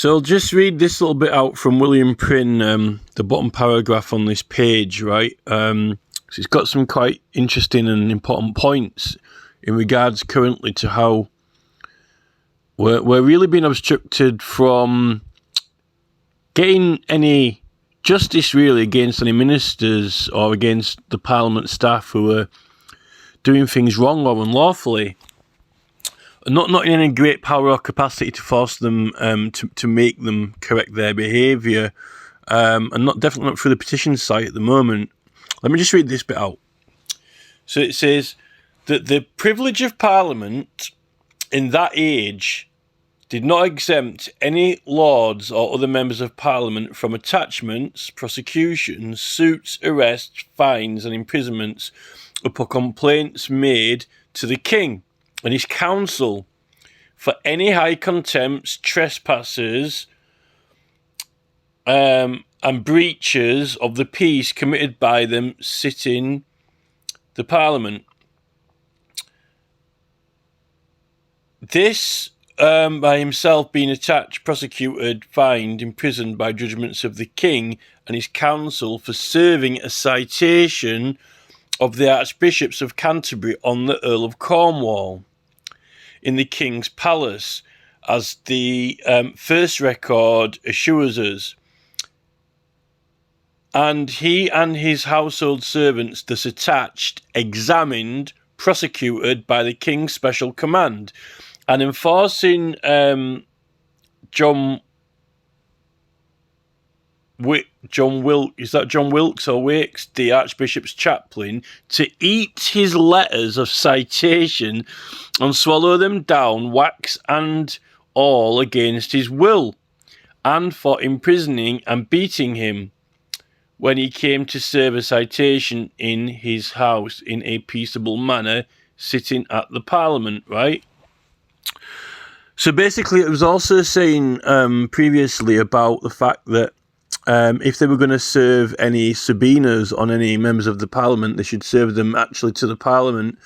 So I'll just read this little bit out from William Prynne, the bottom paragraph on this page, right? So it's got some quite interesting and important points in regards currently to how we're really being obstructed from getting any justice really against any ministers or against the Parliament staff who are doing things wrong or unlawfully. Not in any great power or capacity to force them to make them correct their behaviour, and definitely not through the petition site at the moment. Let me just read this bit out. So it says that the privilege of Parliament in that age did not exempt any lords or other members of Parliament from attachments, prosecutions, suits, arrests, fines and imprisonments upon complaints made to the King and his council for any high contempts, trespasses, and breaches of the peace committed by them sitting the Parliament. This by himself being attached, prosecuted, fined, imprisoned by judgments of the King and his council for serving a citation of the Archbishops of Canterbury on the Earl of Cornwall in the King's Palace, as the first record assures us. And he and his household servants thus attached, examined, prosecuted by the King's special command, and enforcing John Wilkes or Wakes, the Archbishop's chaplain, to eat his letters of citation and swallow them down, wax and all, against his will, and for imprisoning and beating him when he came to serve a citation in his house in a peaceable manner, sitting at the Parliament, right? So basically it was also saying previously about the fact that if they were going to serve any subpoenas on any members of the Parliament, they should serve them actually to the Parliament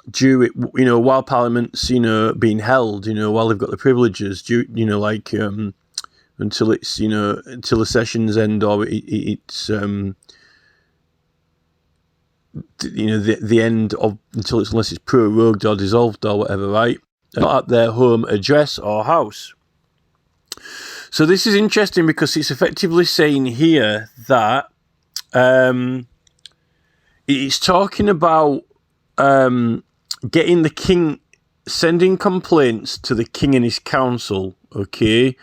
during, while Parliament's, being held, while they've got the privileges, until it's, until the sessions end or it's, the end of, unless it's prorogued or dissolved or whatever, right? Not at their home address or house. So this is interesting because it's effectively saying here that it's talking about getting the King, sending complaints to the King and his council, okay?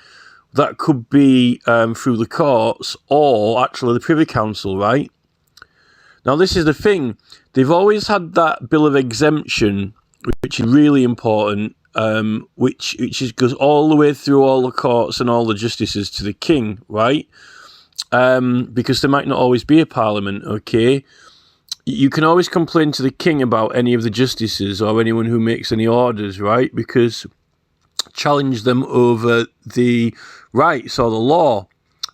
That could be through the courts or actually the Privy Council, right? Now this is the thing. They've always had that bill of exemption, which is really important, which goes all the way through all the courts and all the justices to the King, right? Because there might not always be a Parliament, okay? You can always complain to the King about any of the justices or anyone who makes any orders, right? Because challenge them over the rights or the law.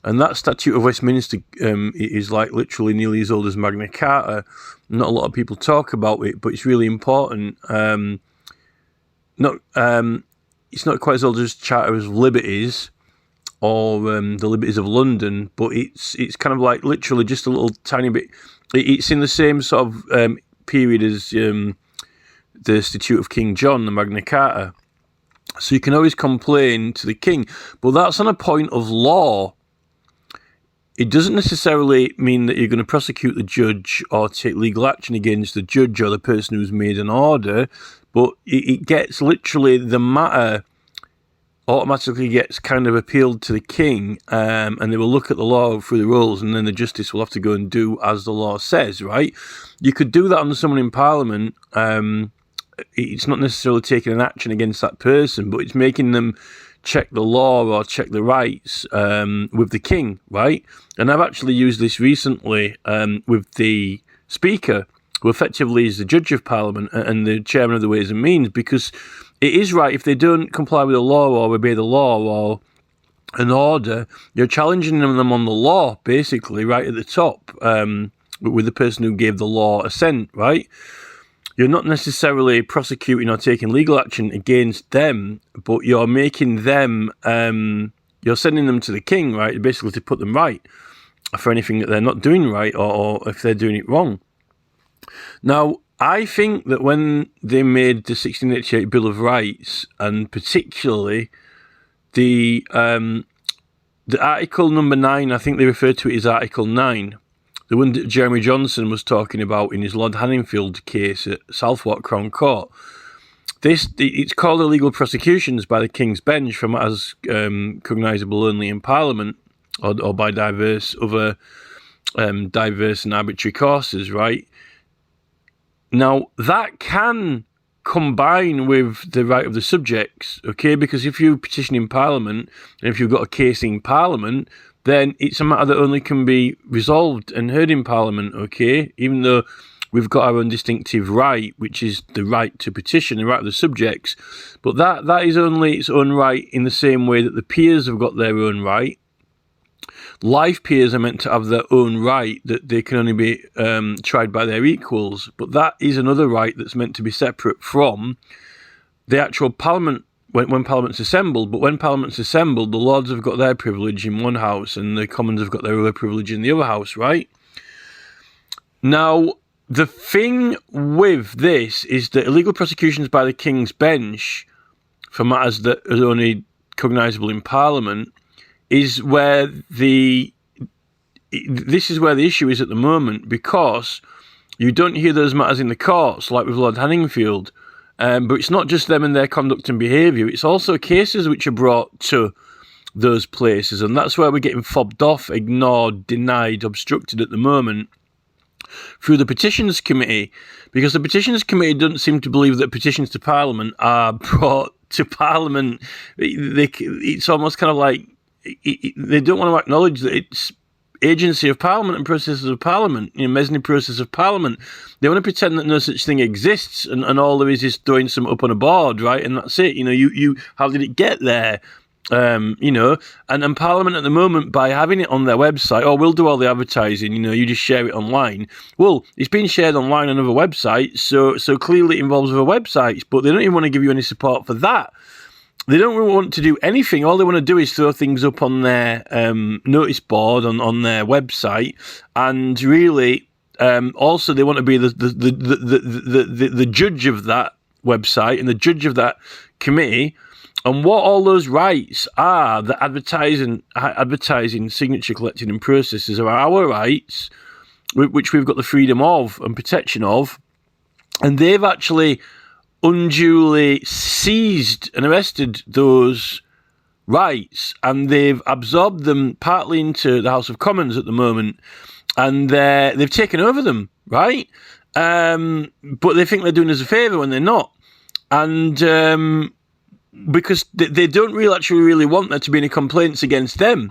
And that Statute of Westminster is like literally nearly as old as Magna Carta. Not a lot of people talk about it, but it's really important. It's not quite as old as Charter of Liberties or the Liberties of London, but it's kind of like literally just a little tiny bit. It's in the same sort of period as the Statute of King John, the Magna Carta. So you can always complain to the King, but that's on a point of law. It doesn't necessarily mean that you're going to prosecute the judge or take legal action against the judge or the person who's made an order, but it gets literally the matter automatically gets kind of appealed to the King, and they will look at the law through the rules, and then the justice will have to go and do as the law says, right? You could do that on someone in Parliament. It's not necessarily taking an action against that person, but it's making them check the law or check the rights with the King, right? And I've actually used this recently with the Speaker, who effectively is the Judge of Parliament and the Chairman of the Ways and Means, because it is right, if they don't comply with the law or obey the law or an order, you're challenging them on the law, basically, right at the top, with the person who gave the law assent, right? You're not necessarily prosecuting or taking legal action against them, but you're making them You're sending them to the king, right, basically to put them right for anything that they're not doing right or if they're doing it wrong. Now, I think that when they made the 1688 Bill of Rights, and particularly the Article number 9, I think they refer to it as Article 9, the one that Jeremy Johnson was talking about in his Lord Hanningfield case at Southwark Crown Court. It's called illegal prosecutions by the King's Bench from as cognisable only in Parliament or by diverse other diverse and arbitrary causes, right? Now, that can combine with the right of the subjects, okay? Because if you petition in Parliament and if you've got a case in Parliament, then it's a matter that only can be resolved and heard in Parliament, okay? Even though we've got our own distinctive right, which is the right to petition, the right of the subjects. But that is only its own right in the same way that the peers have got their own right. Life peers are meant to have their own right, that they can only be tried by their equals. But that is another right that's meant to be separate from the actual Parliament when Parliament's assembled. But when Parliament's assembled, the Lords have got their privilege in one house and the Commons have got their other privilege in the other house, right? Now, the thing with this is that illegal prosecutions by the King's Bench for matters that are only cognisable in Parliament is where this is where the issue is at the moment, because you don't hear those matters in the courts like with Lord Hanningfield, but it's not just them and their conduct and behaviour, it's also cases which are brought to those places, and that's where we're getting fobbed off, ignored, denied, obstructed at the moment through the Petitions Committee, because the Petitions Committee doesn't seem to believe that petitions to Parliament are brought to Parliament. It's almost kind of like they don't want to acknowledge that it's agency of Parliament and processes of Parliament, mezzanine process of Parliament. They want to pretend that no such thing exists, and all there is throwing some up on a board, right? And that's it. You how did it get there? And Parliament at the moment, by having it on their website, we'll do all the advertising, you just share it online. Well, it's been shared online on other websites, so clearly it involves other websites, but they don't even want to give you any support for that. They don't really want to do anything. All they want to do is throw things up on their notice board on their website, and really, also they want to be the judge of that website and the judge of that committee. And what all those rights are, the advertising, signature collecting and processes, are our rights, which we've got the freedom of and protection of, and they've actually unduly seized and arrested those rights, and they've absorbed them partly into the House of Commons at the moment, and they've taken over them, right? But they think they're doing us a favour when they're not, and because they don't really want there to be any complaints against them.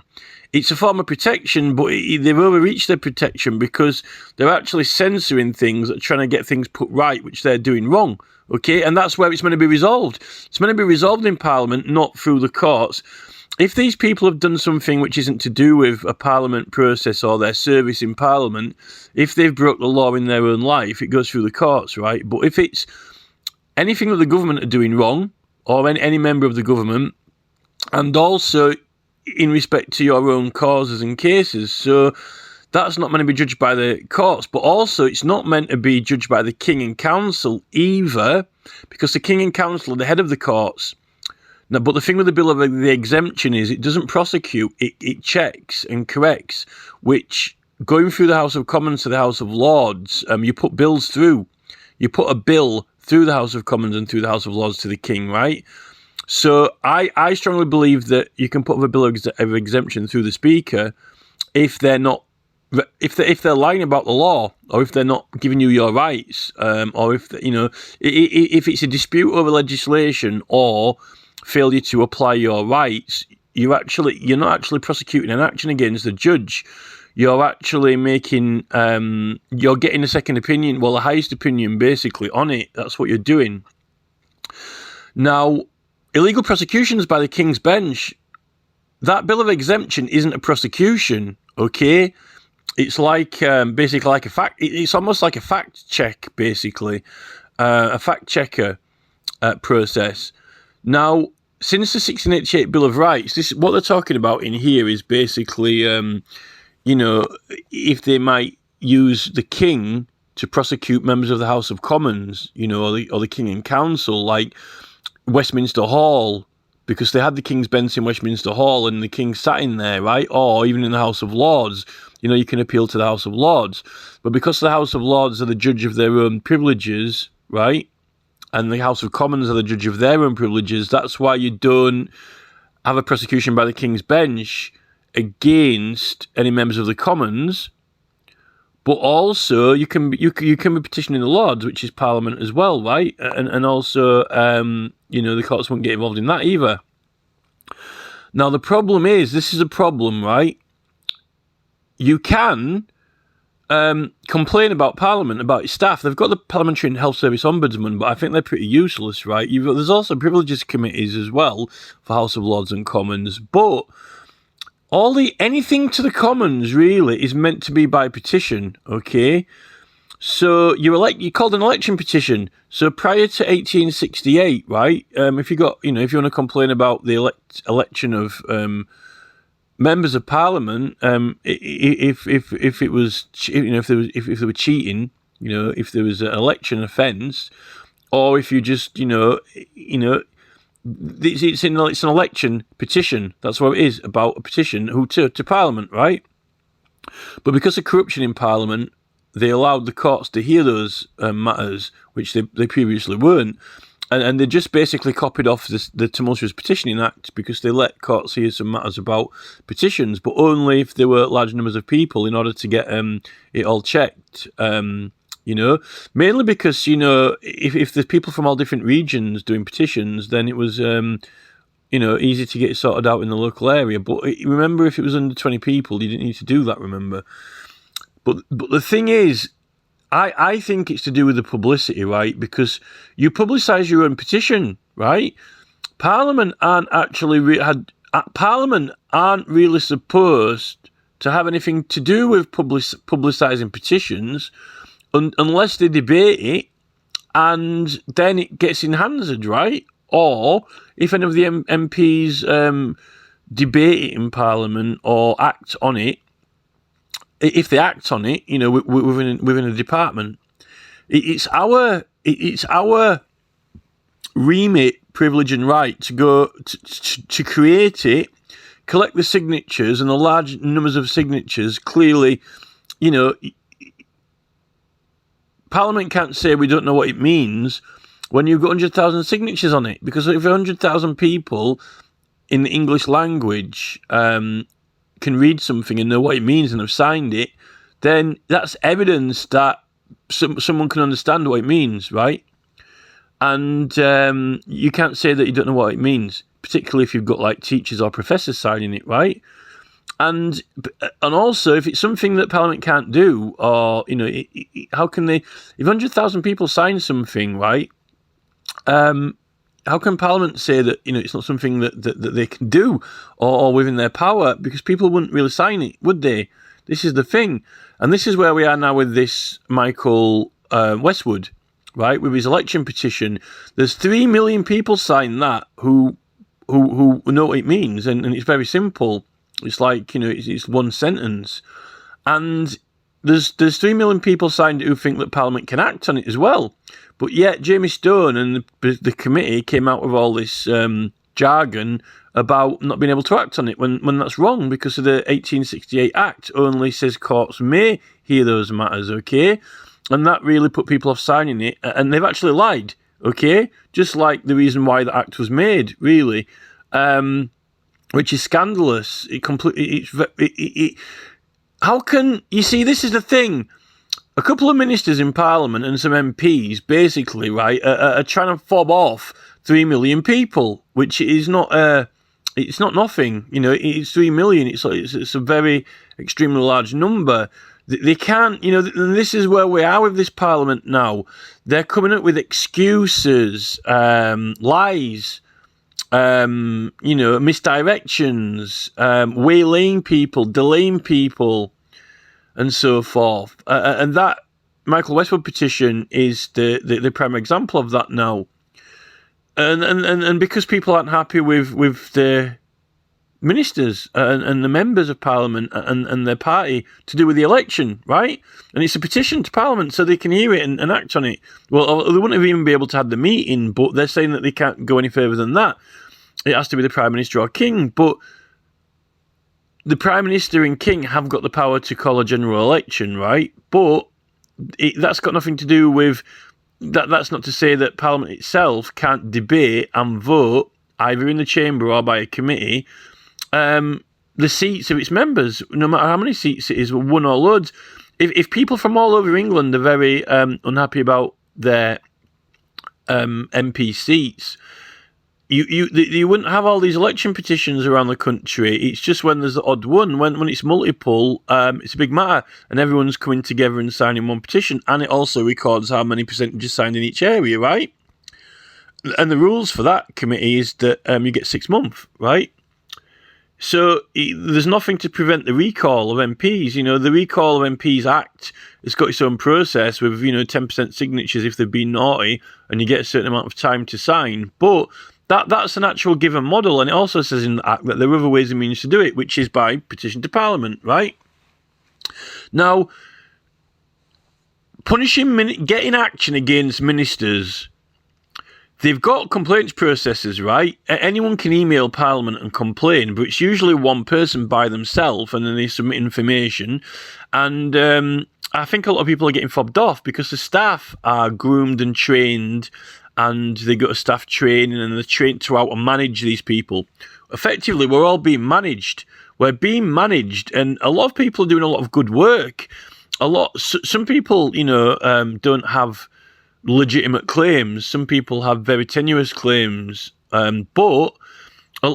It's a form of protection, but they've overreached their protection because they're actually censoring things, trying to get things put right, which they're doing wrong. Okay, and that's where it's meant to be resolved. It's meant to be resolved in Parliament, not through the courts. If these people have done something which isn't to do with a Parliament process or their service in Parliament, if they've broke the law in their own life, it goes through the courts, right? But if it's anything that the government are doing wrong, or any member of the government, and also in respect to your own causes and cases, so that's not meant to be judged by the courts, but also it's not meant to be judged by the King and Council either, because the King and Council are the head of the courts. Now, but the thing with the Bill of the Exemption is it doesn't prosecute, it checks and corrects, which going through the House of Commons to the House of Lords, you put bills through. You put a bill through the House of Commons and through the House of Lords to the King, right? So I strongly believe that you can put a bill of exemption through the Speaker if they're not, if they're lying about the law, or if they're not giving you your rights, or if if it's a dispute over legislation or failure to apply your rights, you're not actually prosecuting an action against the judge. You're actually making, you're getting a second opinion, well, the highest opinion basically on it. That's what you're doing. Now, illegal prosecutions by the King's Bench, that Bill of Exemption isn't a prosecution, okay? It's like, basically like it's almost like a fact check, basically, a fact checker process. Now, since the 1688 Bill of Rights, this what they're talking about in here is basically, if they might use the king to prosecute members of the House of Commons, or the King and Council, like Westminster Hall, because they had the King's Bench in Westminster Hall and the King sat in there, right? Or even in the House of Lords, you can appeal to the House of Lords. But because the House of Lords are the judge of their own privileges, right? And the House of Commons are the judge of their own privileges, that's why you don't have a prosecution by the King's Bench against any members of the Commons. But also, you can be petitioning the Lords, which is Parliament as well, right? And also, the courts won't get involved in that either. Now, the problem is, this is a problem, right? You can complain about Parliament, about its staff. They've got the Parliamentary and Health Service Ombudsman, but I think they're pretty useless, right? There's also privileges committees as well for House of Lords and Commons, but anything to the Commons really is meant to be by petition, okay? So you called an election petition. So prior to 1868, right? If you want to complain about the election of members of Parliament, if they were cheating, if there was an election offence, or if you just it's an election petition. That's what it is, about a petition to Parliament, right? But because of corruption in Parliament, they allowed the courts to hear those matters, which they previously weren't. And they just basically copied off the Tumultuous Petitioning Act, because they let courts hear some matters about petitions, but only if there were large numbers of people in order to get it all checked. Mainly because, if there's people from all different regions doing petitions, then it was, easy to get it sorted out in the local area. But remember, if it was under 20 people, you didn't need to do that, remember. But the thing is, I think it's to do with the publicity, right? Because you publicise your own petition, right? Parliament aren't really supposed to have anything to do with publicising petitions unless they debate it, and then it gets enhanced, right? Or if any of the MPs debate it in Parliament or act on it, if they act on it, within a department, it's our remit, privilege, and right to go to create it, collect the signatures, and the large numbers of signatures. Clearly, Parliament can't say we don't know what it means when you've got 100,000 signatures on it, because if 100,000 people in the English language can read something and know what it means and have signed it, then that's evidence that someone can understand what it means, right? And you can't say that you don't know what it means, particularly if you've got like teachers or professors signing it, right? And also, if it's something that Parliament can't do, or how can they? If 100,000 people sign something, right? How can Parliament say that it's not something that they can do or within their power? Because people wouldn't really sign it, would they? This is the thing, and this is where we are now with this Michael Westwood, right? With his election petition, there's 3 million people signed that who know what it means, and it's very simple. It's like it's one sentence, and there's 3 million people signed who think that Parliament can act on it as well. But yet Jamie Stone and the committee came out with all this jargon about not being able to act on it when that's wrong, because of the 1868 Act only says courts may hear those matters, okay? And that really put people off signing it, and they've actually lied, okay? Just like the reason why the Act was made, really, which is scandalous. How can you see? This is the thing. A couple of ministers in Parliament and some MPs, basically, right, are trying to fob off 3 million people, which is not it's not nothing. It's 3 million. It's a very extremely large number. They can't, this is where we are with this Parliament now. They're coming up with excuses, lies, misdirections, waylaying people, delaying people, and so forth. And that Michael Westwood petition is the prime example of that now. and because people aren't happy with the ministers and the members of Parliament and their party to do with the election, right? And it's a petition to Parliament so they can hear it and act on it. Well, they wouldn't even be able to have the meeting, but they're saying that they can't go any further than that. It has to be the Prime Minister or King, but the Prime Minister and King have got the power to call a general election, right? But that's got nothing to do with that. That's not to say that Parliament itself can't debate and vote either in the chamber or by a committee the seats of its members, no matter how many seats it is, one or loads. If people from all over England are very unhappy about their MP seats, you wouldn't have all these election petitions around the country. It's just when there's the odd one, when it's multiple, it's a big matter, and everyone's coming together and signing one petition, and it also records how many percentages signed in each area, right? And the rules for that committee is that you get 6 months, right? So there's nothing to prevent the recall of MPs. You know, the Recall of MPs Act has got its own process with, 10% signatures if they've been naughty, and you get a certain amount of time to sign. But that's an actual given model, and it also says in the Act that there are other ways and means to do it, which is by petition to Parliament, right? Now, getting action against ministers, they've got complaints processes, right? Anyone can email Parliament and complain, but it's usually one person by themselves, and then they submit information. And I think a lot of people are getting fobbed off because the staff are groomed and trained, and they go to staff training, and they're trained to how to manage these people. Effectively, we're all being managed. We're being managed, and a lot of people are doing a lot of good work. Some people, don't have legitimate claims. Some people have very tenuous claims, but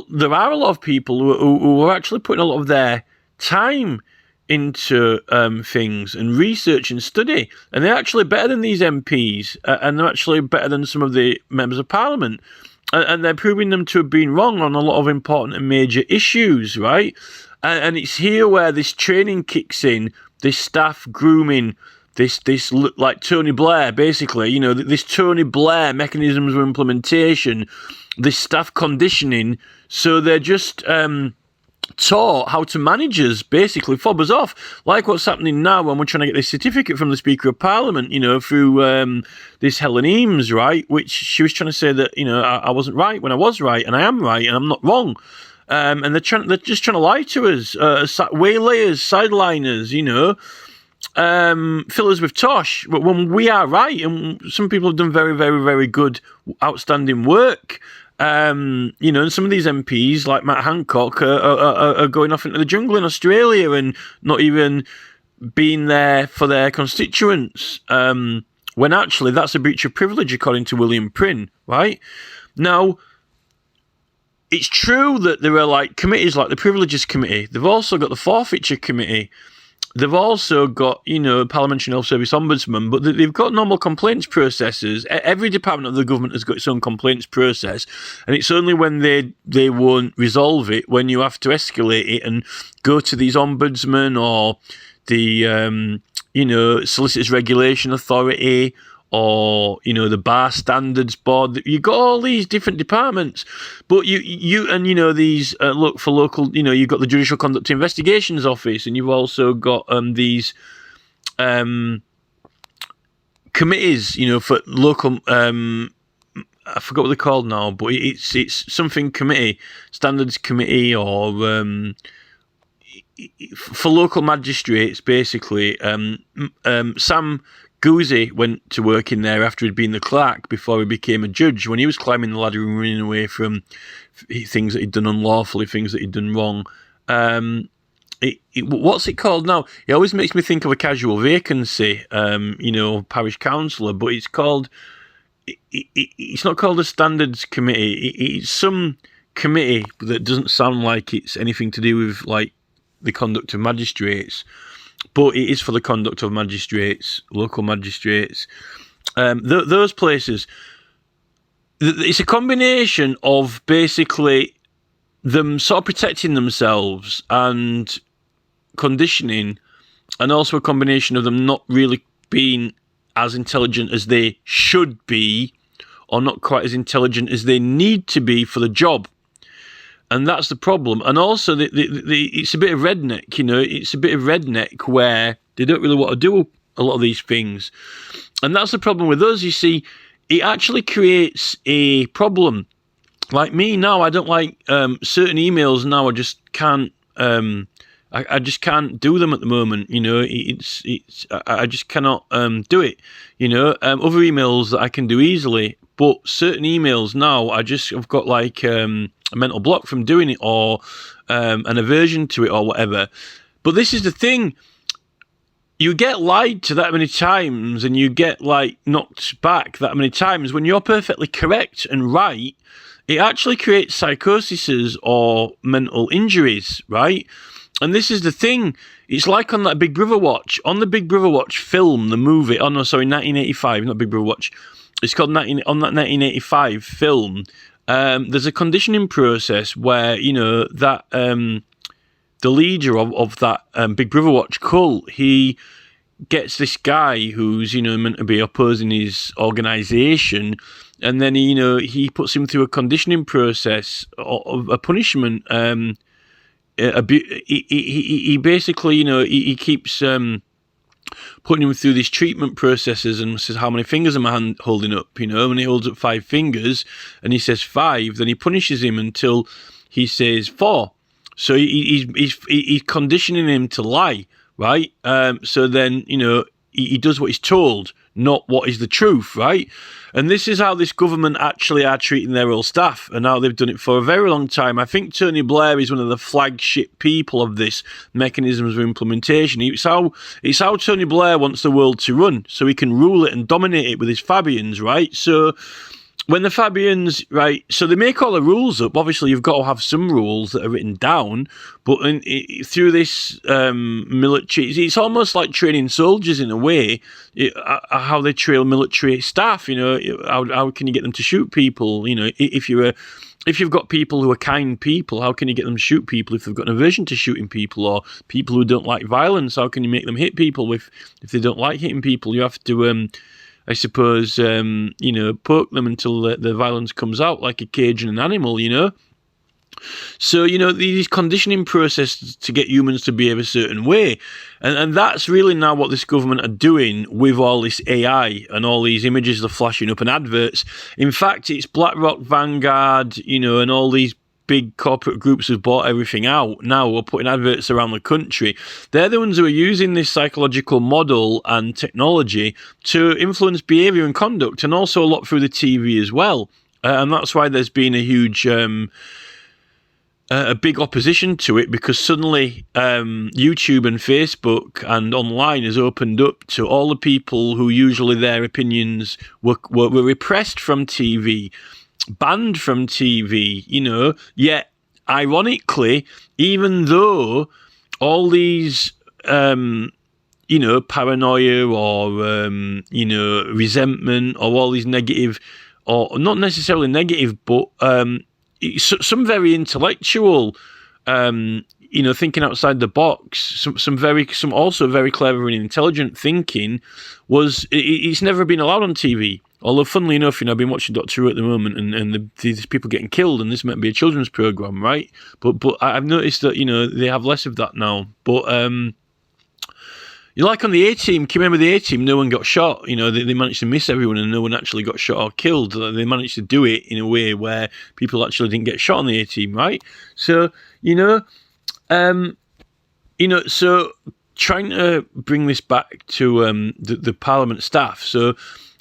there are a lot of people who are actually putting a lot of their time into things and research and study, and they're actually better than these MPs, and they're actually better than some of the members of Parliament, and they're proving them to have been wrong on a lot of important and major issues, right? And it's here where this training kicks in, this staff grooming, this like Tony Blair, basically, this Tony Blair mechanisms of implementation, this staff conditioning, so they're just taught how to manage us, basically fob us off, like what's happening now when we're trying to get this certificate from the Speaker of Parliament, through this Helen Eames, right, which she was trying to say that, I wasn't right when I was right, and I am right, and I'm not wrong. And they're just trying to lie to us, waylayers, sideliners, fill us with tosh when we are right, and some people have done very, very, very good, outstanding work. And some of these MPs, like Matt Hancock, are going off into the jungle in Australia and not even being there for their constituents, when actually that's a breach of privilege, according to William Prynne, right? Now, it's true that there are committees like the Privileges Committee. They've also got the Forfeiture Committee. They've also got, Parliamentary Health Service Ombudsman, but they've got normal complaints processes. Every department of the government has got its own complaints process, and it's only when they won't resolve it, when you have to escalate it and go to these ombudsman or the, Solicitors Regulation Authority, or the Bar Standards Board. You've got all these different departments, but these look for local. You've got the Judicial Conduct Investigations Office, and you've also got these committees. For local. I forgot what they're called now, but it's something committee, standards committee, or for local magistrates, basically. Sam Guzzi went to work in there after he'd been the clerk before he became a judge, when he was climbing the ladder and running away from things that he'd done unlawfully, things that he'd done wrong. What's it called now? It always makes me think of a casual vacancy, parish councillor, but it's called... It's not called a standards committee. It's some committee that doesn't sound like it's anything to do with, the conduct of magistrates. But it is for the conduct of magistrates, local magistrates. Those places, it's a combination of basically them sort of protecting themselves and conditioning, and also a combination of them not really being as intelligent as they should be, or not quite as intelligent as they need to be for the job. And that's the problem. And also, it's a bit of redneck, it's a bit of redneck where they don't really want to do a lot of these things. And that's the problem with us, you see. It actually creates a problem. Like me now, I don't like certain emails now. I just can't. I just can't do them at the moment. I just cannot do it. Other emails that I can do easily, but certain emails now, I've got like a mental block from doing it, or an aversion to it, or whatever. But this is the thing. You get lied to that many times, and you get like knocked back that many times. When you're perfectly correct and right, it actually creates psychoses or mental injuries, right? And this is the thing. It's like on that Big Brother watch. On the Big Brother watch film, the movie. Oh no, sorry, 1985, not Big Brother watch. It's called on that 1985 film. There's a conditioning process where that. The leader of that Big Brother watch cult, he gets this guy who's meant to be opposing his organisation, and then he puts him through a conditioning process of a punishment. He basically he keeps putting him through these treatment processes and says, how many fingers am I holding up? When he holds up 5 fingers and he says 5, then he punishes him until he says 4. So he's conditioning him to lie, right? So then, he does what he's told, not what is the truth, right? And this is how this government actually are treating their old staff, and how they've done it for a very long time. I think Tony Blair is one of the flagship people of this mechanisms of implementation. It's how Tony Blair wants the world to run, so he can rule it and dominate it with his Fabians, right? So when the Fabians, right, so they make all the rules up. Obviously, you've got to have some rules that are written down, but through this military, it's almost like training soldiers in a way, how they train military staff. How can you get them to shoot people? If you've got people who are kind people, how can you get them to shoot people if they've got an aversion to shooting people, or people who don't like violence? How can you make them hit people if they don't like hitting people? You have to I suppose, poke them until the violence comes out, like a cage and an animal, So, these conditioning processes to get humans to behave a certain way. And that's really now what this government are doing with all this AI and all these images they're flashing up and adverts. In fact, it's BlackRock, Vanguard, and all these big corporate groups who've bought everything out now are putting adverts around the country. They're the ones who are using this psychological model and technology to influence behaviour and conduct, and also a lot through the TV as well. And that's why there's been a huge, a big opposition to it, because suddenly YouTube and Facebook and online has opened up to all the people who usually their opinions were repressed from TV, banned from TV, yet ironically, even though all these, paranoia or, resentment, or all these negative, or not necessarily negative, but some very intellectual, thinking outside the box, some also very clever and intelligent thinking it's never been allowed on TV. Although, funnily enough, I've been watching Doctor Who at the moment, and these people getting killed, and this might be a children's program, right? But I've noticed that they have less of that now. But like on the A-Team, can you remember the A-Team? No one got shot. They managed to miss everyone, and no one actually got shot or killed. They managed to do it in a way where people actually didn't get shot on the A-Team, right? So so trying to bring this back to the Parliament staff. So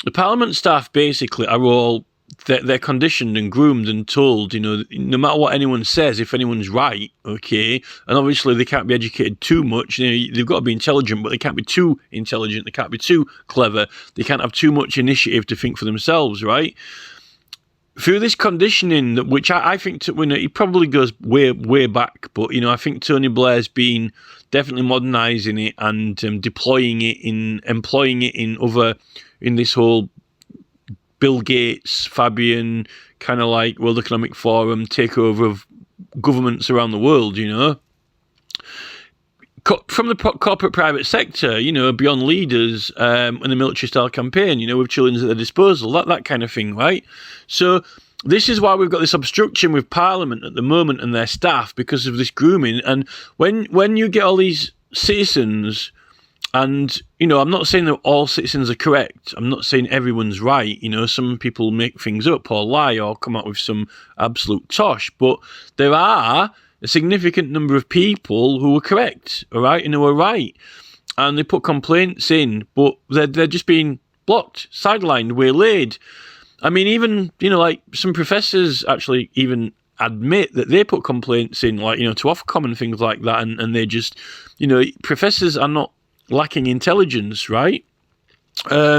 the Parliament staff basically are all, they're conditioned and groomed and told, no matter what anyone says, if anyone's right, okay, and obviously they can't be educated too much. They've got to be intelligent, but they can't be too intelligent. They can't be too clever. They can't have too much initiative to think for themselves, right? Through this conditioning, which I think it probably goes way back, but I think Tony Blair's been definitely modernising it and employing it in this whole Bill Gates, Fabian, kind of like World Economic Forum takeover of governments around the world. from the corporate private sector, beyond leaders and the military-style campaign, with children at their disposal, that kind of thing, right? So this is why we've got this obstruction with Parliament at the moment and their staff because of this grooming. And when you get all these citizens, and, I'm not saying that all citizens are correct. I'm not saying everyone's right. Some people make things up or lie or come up with some absolute tosh. But there are a significant number of people who are correct, all right, and who are right. And they put complaints in, but they're just being blocked, sidelined, waylaid. I mean, even, like some professors actually even admit that they put complaints in, like, to Ofcom and things like that. And they just, professors are not lacking intelligence, right?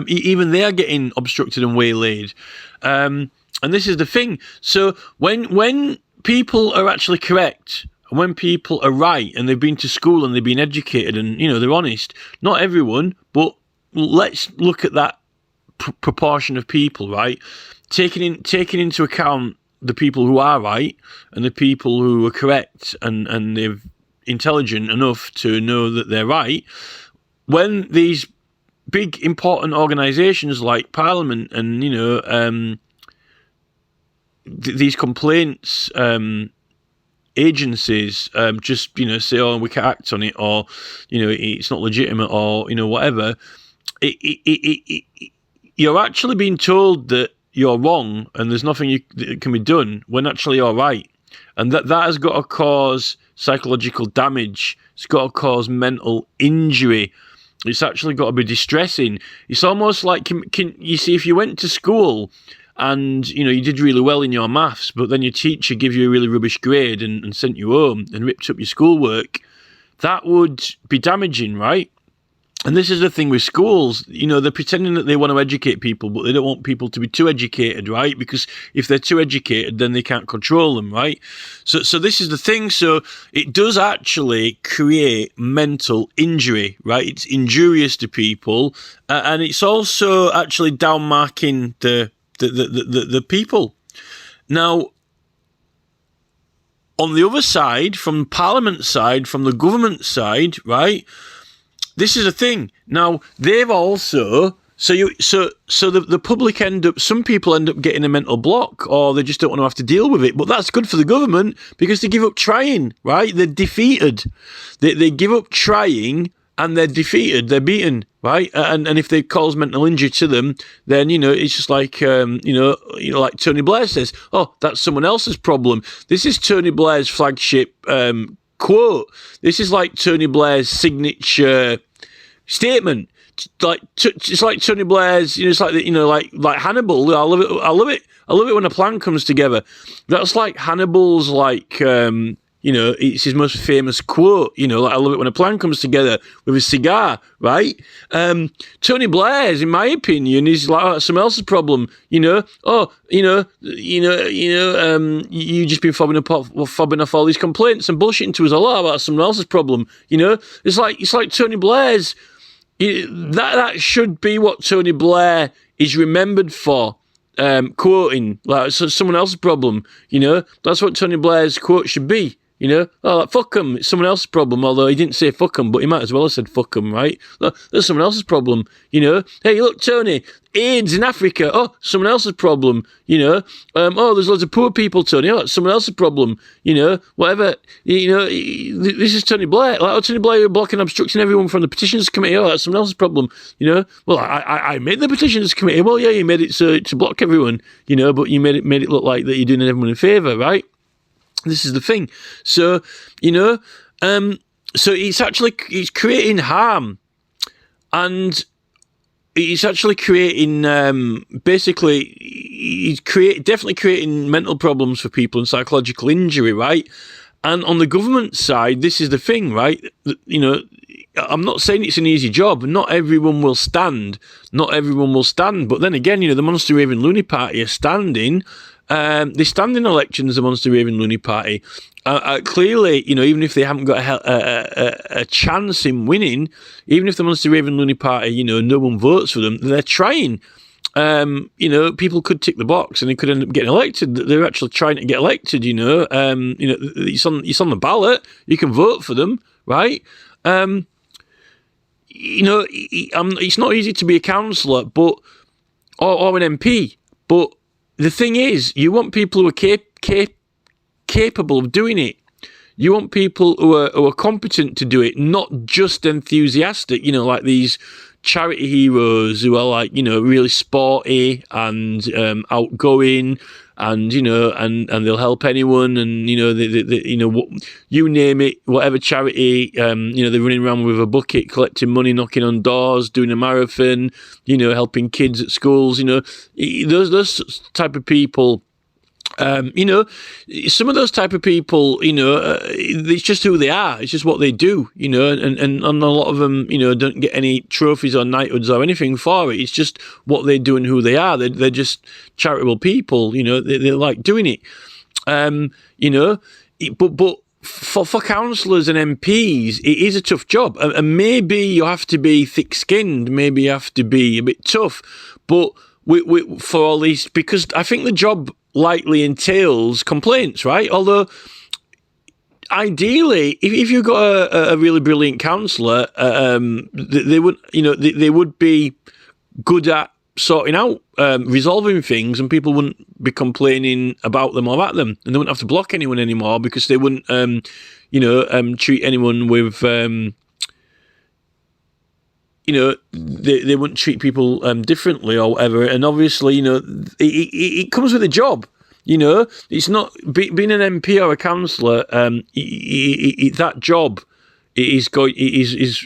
Even they are getting obstructed and waylaid. And this is the thing. So when people are actually correct, and when people are right, and they've been to school and they've been educated and, they're honest, not everyone, but let's look at that proportion of people, right? Taking into account the people who are right and the people who are correct and they're intelligent enough to know that they're right. When these big important organisations like Parliament and these complaints agencies just say, oh, we can't act on it, or it's not legitimate, or whatever, you're actually being told that you're wrong and there's nothing that can be done when actually you're right, and that has got to cause psychological damage. It's got to cause mental injury. It's actually got to be distressing. It's almost like, can you see, if you went to school and, you did really well in your maths, but then your teacher gave you a really rubbish grade and sent you home and ripped up your schoolwork, that would be damaging, right? And this is the thing with schools, they're pretending that they want to educate people, but they don't want people to be too educated, right? Because if they're too educated, then they can't control them, right? So this is the thing. So it does actually create mental injury, right? It's injurious to people, and it's also actually downmarking the people. Now, on the other side, from Parliament side, from the government side, right? This is a thing. Now, they've also, the public some people end up getting a mental block, or they just don't want to have to deal with it. But that's good for the government because they give up trying, right? They're defeated. They give up trying and they're defeated. They're beaten, right? And if they cause mental injury to them, then, it's just like, like Tony Blair says, oh, that's someone else's problem. This is Tony Blair's flagship quote. This is like Tony Blair's signature statement. It's like Tony Blair's, it's like like Hannibal. I love it when a plan comes together. That's like Hannibal's, like it's his most famous quote. Like, I love it when a plan comes together with a cigar, right? Tony Blair's, in my opinion, is like, oh, that's someone else's problem. You just been fobbing off all these complaints and bullshitting to us a lot about someone else's problem. It's like Tony Blair's. That should be what Tony Blair is remembered for. Quoting, like, so someone else's problem. That's what Tony Blair's quote should be. Oh, like, fuck them, it's someone else's problem. Although he didn't say fuck them, but he might as well have said fuck them, right? Look, that's someone else's problem. Hey, look, Tony, AIDS in Africa. Oh, someone else's problem. Oh, there's loads of poor people, Tony. Oh, it's someone else's problem. Whatever. This is Tony Blair. Like, oh, Tony Blair, you're blocking, obstructing everyone from the petitions committee. Oh, that's someone else's problem. Well, I made the petitions committee. Well, yeah, you made it to block everyone. But you made it look like that you're doing everyone a favour, right? This is the thing. So, so it's creating harm, and it's actually creating, definitely creating mental problems for people and psychological injury, right? And on the government side, this is the thing, right? I'm not saying it's an easy job. Not everyone will stand. But then again, the Monster Raven Looney Party are standing. They stand in elections, the Monster Raven Looney Party. Clearly, even if they haven't got a chance in winning, even if the Monster Raven Looney Party, no one votes for them, they're trying. People could tick the box and they could end up getting elected. They're actually trying to get elected. It's on the ballot. You can vote for them, right? It's not easy to be a councillor, but or an MP. But the thing is, you want people who are capable of doing it. You want people who are competent to do it, not just enthusiastic. Like these charity heroes who are like, really sporty and outgoing, and and they'll help anyone, and you name it, whatever charity, they're running around with a bucket, collecting money, knocking on doors, doing a marathon, helping kids at schools, those type of people. Some of those type of people, it's just who they are. It's just what they do, and a lot of them, don't get any trophies or knighthoods or anything for it. It's just what they do and who they are. They're just charitable people, they like doing it. But for councillors and MPs, it is a tough job. And maybe you have to be thick-skinned, maybe you have to be a bit tough, but for all these, because I think the job likely entails complaints, right? Although, ideally, if you've got a really brilliant counsellor, they would be good at sorting out, resolving things, and people wouldn't be complaining about them or at them, and they wouldn't have to block anyone anymore because they wouldn't, treat anyone with. They wouldn't treat people differently or whatever. And obviously, it comes with a job. It's not being an MP or a councillor. That job is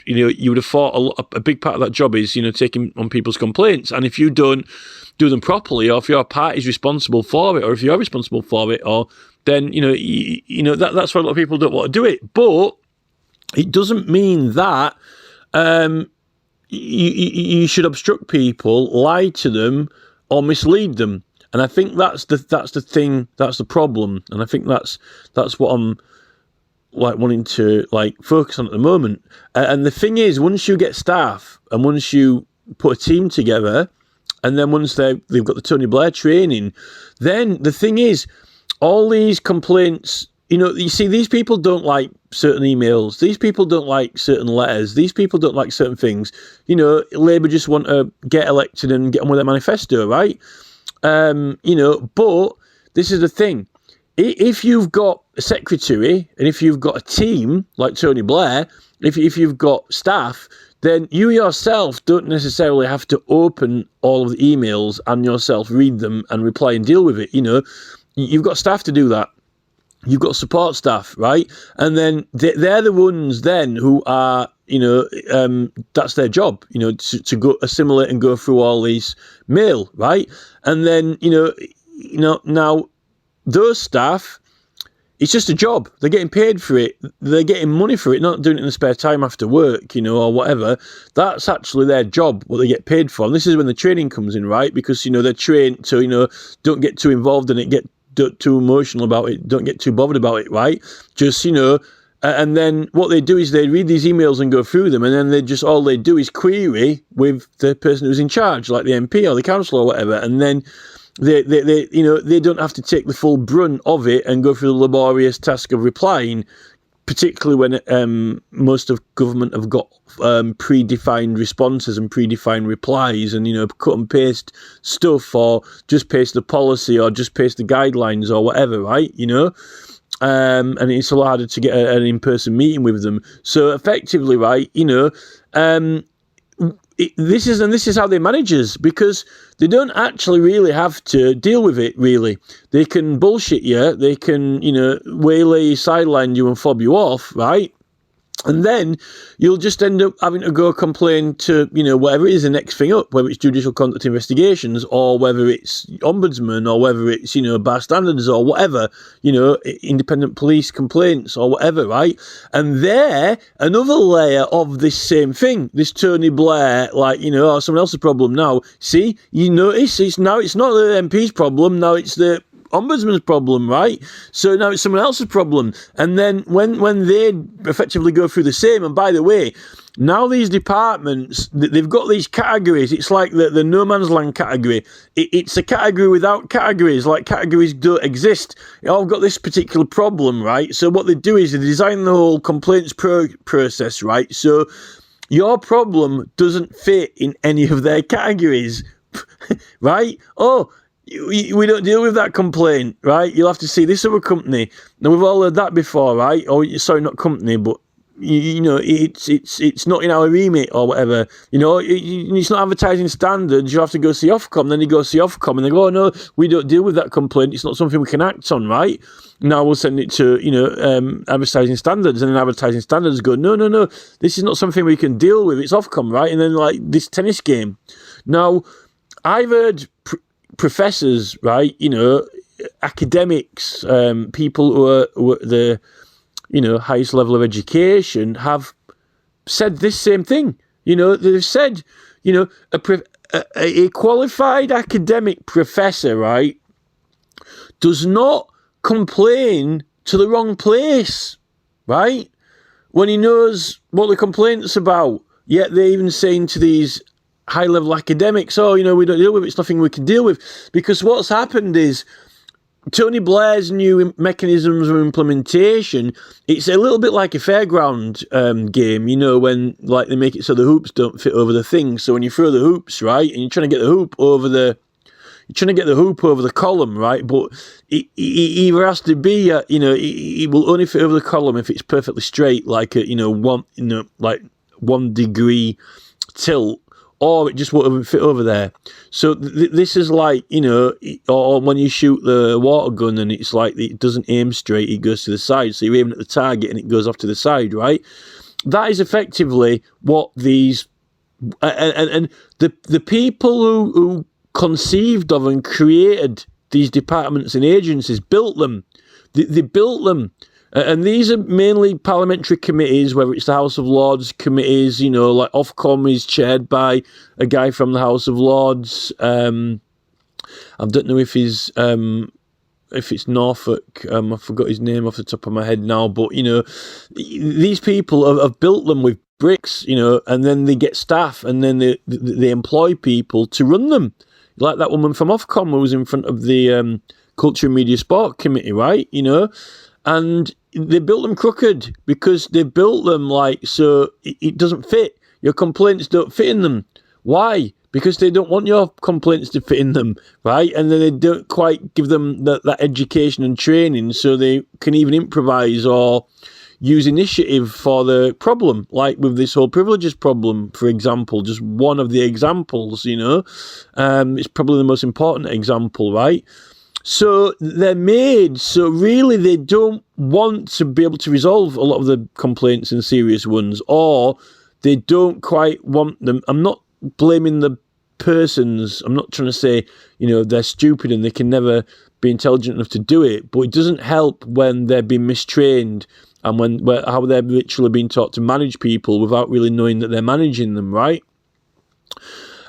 you would have thought a big part of that job is taking on people's complaints. And if you don't do them properly, or if your party's responsible for it, or if you're responsible for it, or then that's why a lot of people don't want to do it. But it doesn't mean that. You should obstruct people, lie to them, or mislead them, and I think that's the thing, that's the problem, and I think that's what I'm like wanting to focus on at the moment. And the thing is, once you get staff, and once you put a team together, and then once they've got the Tony Blair training, then the thing is, all these complaints. You see, these people don't like certain emails. These people don't like certain letters. These people don't like certain things. Labour just want to get elected and get on with their manifesto, right? But this is the thing. If you've got a secretary, and if you've got a team like Tony Blair, if you've got staff, then you yourself don't necessarily have to open all of the emails and yourself read them and reply and deal with it. You've got staff to do that. You've got support staff, right? And then they're the ones then who are, that's their job, to go assimilate and go through all these mail, right? And then, now those staff, it's just a job. They're getting paid for it. They're getting money for it, not doing it in the spare time after work, or whatever. That's actually their job, what they get paid for. And this is when the training comes in, right? Because, they're trained to, don't get too involved in it, get too emotional about it, don't get too bothered about it, right? Just, and then what they do is they read these emails and go through them, and then all they do is query with the person who's in charge, like the MP or the councillor or whatever, and then they don't have to take the full brunt of it and go through the laborious task of replying, particularly when most of government have got predefined responses and predefined replies, and cut and paste stuff, or just paste the policy, or just paste the guidelines, or whatever, right? And it's a lot harder to get an in-person meeting with them. So effectively, right, this is how they manage us, because they don't actually really have to deal with it, really. They can bullshit you, they can, waylay you, sideline you and fob you off, right? And then you'll just end up having to go complain to, whatever it is the next thing up, whether it's judicial conduct investigations, or whether it's ombudsman, or whether it's, bar standards, or whatever, independent police complaints, or whatever, right? And they're another layer of this same thing, this Tony Blair, someone else's problem now. See, you notice it's not the MP's problem, now it's the ombudsman's problem, right? So now it's someone else's problem. And then when they effectively go through the same, and by the way, now these departments, they've got these categories. It's like the no man's land category. It's a category without categories, like categories don't exist. I've got this particular problem, right? So what they do is they design the whole complaints process, right? So your problem doesn't fit in any of their categories, right? Oh, we don't deal with that complaint, right? You'll have to see this other company. Now, we've all heard that before, right? Or, sorry, not company, but you know, it's not in our remit or whatever. You know, it's not advertising standards. You have to go see Ofcom. Then you go see Ofcom and they go, oh, no, we don't deal with that complaint. It's not something we can act on, right? Now we'll send it to, you know, advertising standards. And then advertising standards go, no, this is not something we can deal with. It's Ofcom, right? And then like this tennis game. Now, I've heard professors, right, you know, academics, people who are the, you know, highest level of education have said this same thing. You know, they've said, you know, a qualified academic professor, right, does not complain to the wrong place, right, when he knows what the complaint's about. Yet they're even saying to these high-level academics, oh, you know, we don't deal with it, it's nothing we can deal with. Because what's happened is Tony Blair's new mechanisms of implementation, it's a little bit like a fairground game, you know, when like they make it so the hoops don't fit over the thing. So when you throw the hoops, right, and you're trying to get the hoop over the column, right? But it either has to be, you know, it will only fit over the column if it's perfectly straight, like a, you know, 1 degree tilt, or it just won't even fit over there. So this is like, you know, or when you shoot the water gun and it's like it doesn't aim straight, it goes to the side. So you're aiming at the target and it goes off to the side, right? That is effectively what these and the people who conceived of and created these departments and agencies built them. They built them. And these are mainly parliamentary committees, whether it's the House of Lords committees, you know, like Ofcom is chaired by a guy from the House of Lords. I don't know if it's Norfolk. I forgot his name off the top of my head now. But, you know, these people have built them with bricks, you know, and then they get staff and then they employ people to run them. Like that woman from Ofcom who was in front of the Culture, Media, Sport Committee, right, you know. And they built them crooked because they built them like so it doesn't fit. Your complaints don't fit in them. Why? Because they don't want your complaints to fit in them, right? And then they don't quite give them that education and training so they can even improvise or use initiative for the problem, like with this whole privileges problem, for example, just one of the examples, you know. It's probably the most important example, right? So they're made so really they don't want to be able to resolve a lot of the complaints and serious ones, or they don't quite want them. I'm not blaming the persons. I'm not trying to say, you know, they're stupid and they can never be intelligent enough to do it, but it doesn't help when they're being mistrained and how they're literally being taught to manage people without really knowing that they're managing them, right?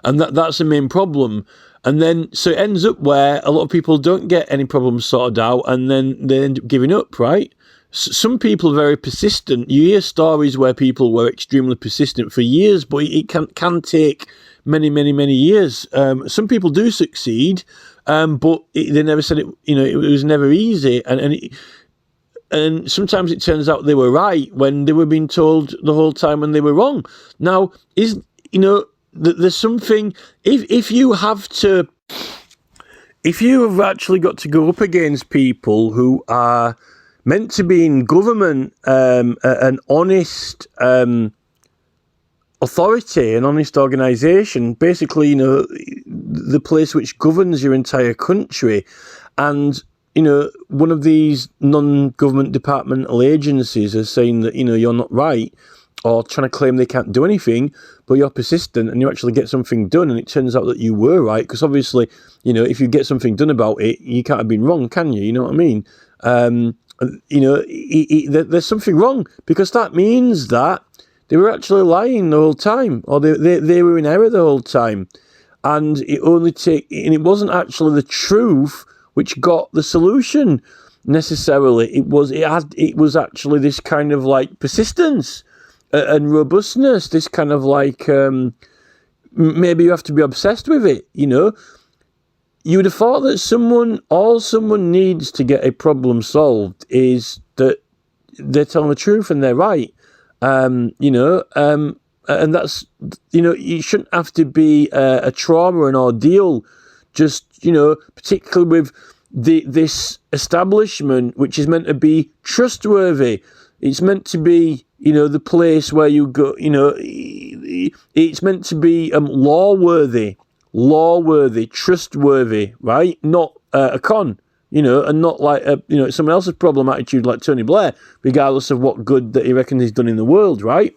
And that's the main problem. And then, so it ends up where a lot of people don't get any problems sorted out and then they end up giving up, right? Some people are very persistent. You hear stories where people were extremely persistent for years, but it can take many, many, many years. Some people do succeed, but they never said it, you know, it was never easy. And sometimes it turns out they were right when they were being told the whole time and they were wrong. Now, there's something, if you have actually got to go up against people who are meant to be in government, an honest authority, an honest organisation, basically, you know, the place which governs your entire country, and, you know, one of these non-government departmental agencies is saying that, you know, you're not right, or trying to claim they can't do anything, but you're persistent and you actually get something done, and it turns out that you were right, because obviously, you know, if you get something done about it, you can't have been wrong, can you? You know what I mean? You know, there's something wrong, because that means that they were actually lying the whole time, or they were in error the whole time, and it wasn't actually the truth which got the solution necessarily. It was actually this kind of like persistence and robustness, this kind of like maybe you have to be obsessed with it, you know. You would have thought that all someone needs to get a problem solved is that they're telling the truth and they're right, you know, and that's, you know, you shouldn't have to be a trauma, an ordeal, just, you know, particularly with this establishment, which is meant to be trustworthy. It's meant to be, you know, the place where you go, you know, it's meant to be lawworthy, trustworthy, right? Not a con, you know, and not like, you know, someone else's problem attitude like Tony Blair, regardless of what good that he reckons he's done in the world, right?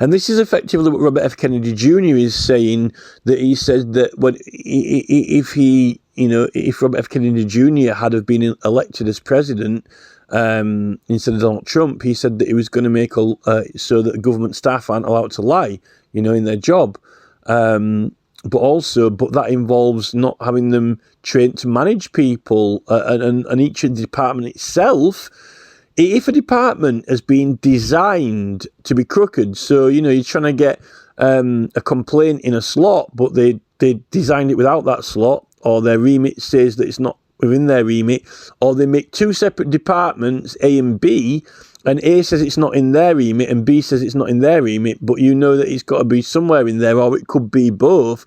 And this is effectively what Robert F. Kennedy Jr. is saying, that he said that if Robert F. Kennedy Jr. had have been elected as president, instead of Donald Trump, he said that he was going to make so that government staff aren't allowed to lie, you know, in their job. But that involves not having them trained to manage people, and each department itself. If a department has been designed to be crooked, so, you know, you're trying to get a complaint in a slot, but they designed it without that slot, or their remit says that it's not within their remit, or they make two separate departments, A and B, and A says it's not in their remit and B says it's not in their remit, but you know that it's got to be somewhere in there, or it could be both.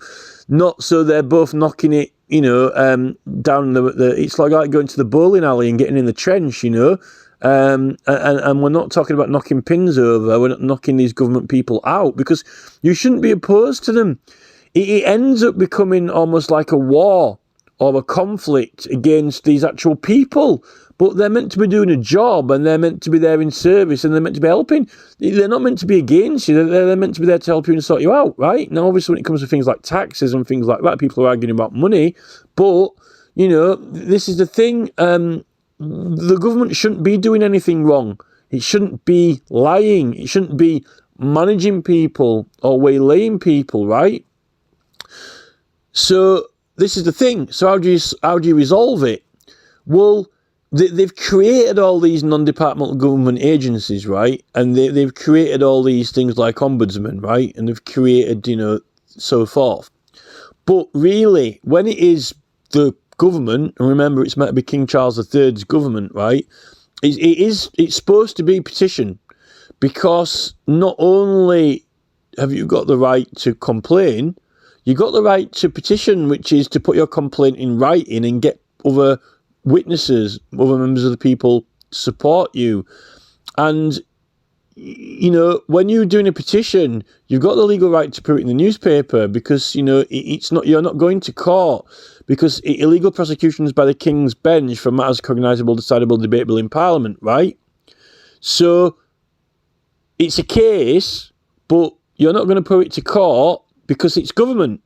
Not so they're both knocking it, you know, down it's like going to the bowling alley and getting in the trench, you know. And we're not talking about knocking pins over, we're not knocking these government people out, because you shouldn't be opposed to them. It ends up becoming almost like a war or a conflict against these actual people, but they're meant to be doing a job, and they're meant to be there in service, and they're meant to be helping. They're not meant to be against you, they're meant to be there to help you and sort you out, right? Now, obviously, when it comes to things like taxes and things like that, people are arguing about money, but, you know, this is the thing, the government shouldn't be doing anything wrong. It shouldn't be lying. It shouldn't be managing people or waylaying people, right? So this is the thing. So how do you resolve it? Well, they've created all these non-departmental government agencies, right? And they've created all these things like ombudsman, right? And they've created, you know, so forth. But really, when it is the government, and remember it's meant to be King Charles III's government, right? It's supposed to be petition, because not only have you got the right to complain, you got the right to petition, which is to put your complaint in writing and get other witnesses, other members of the people to support you. And, you know, when you're doing a petition, you've got the legal right to put it in the newspaper, because, you know, you're not going to court, because illegal prosecutions by the King's Bench for matters cognisable, decidable, debatable in Parliament, right? So it's a case, but you're not going to put it to court because it's government.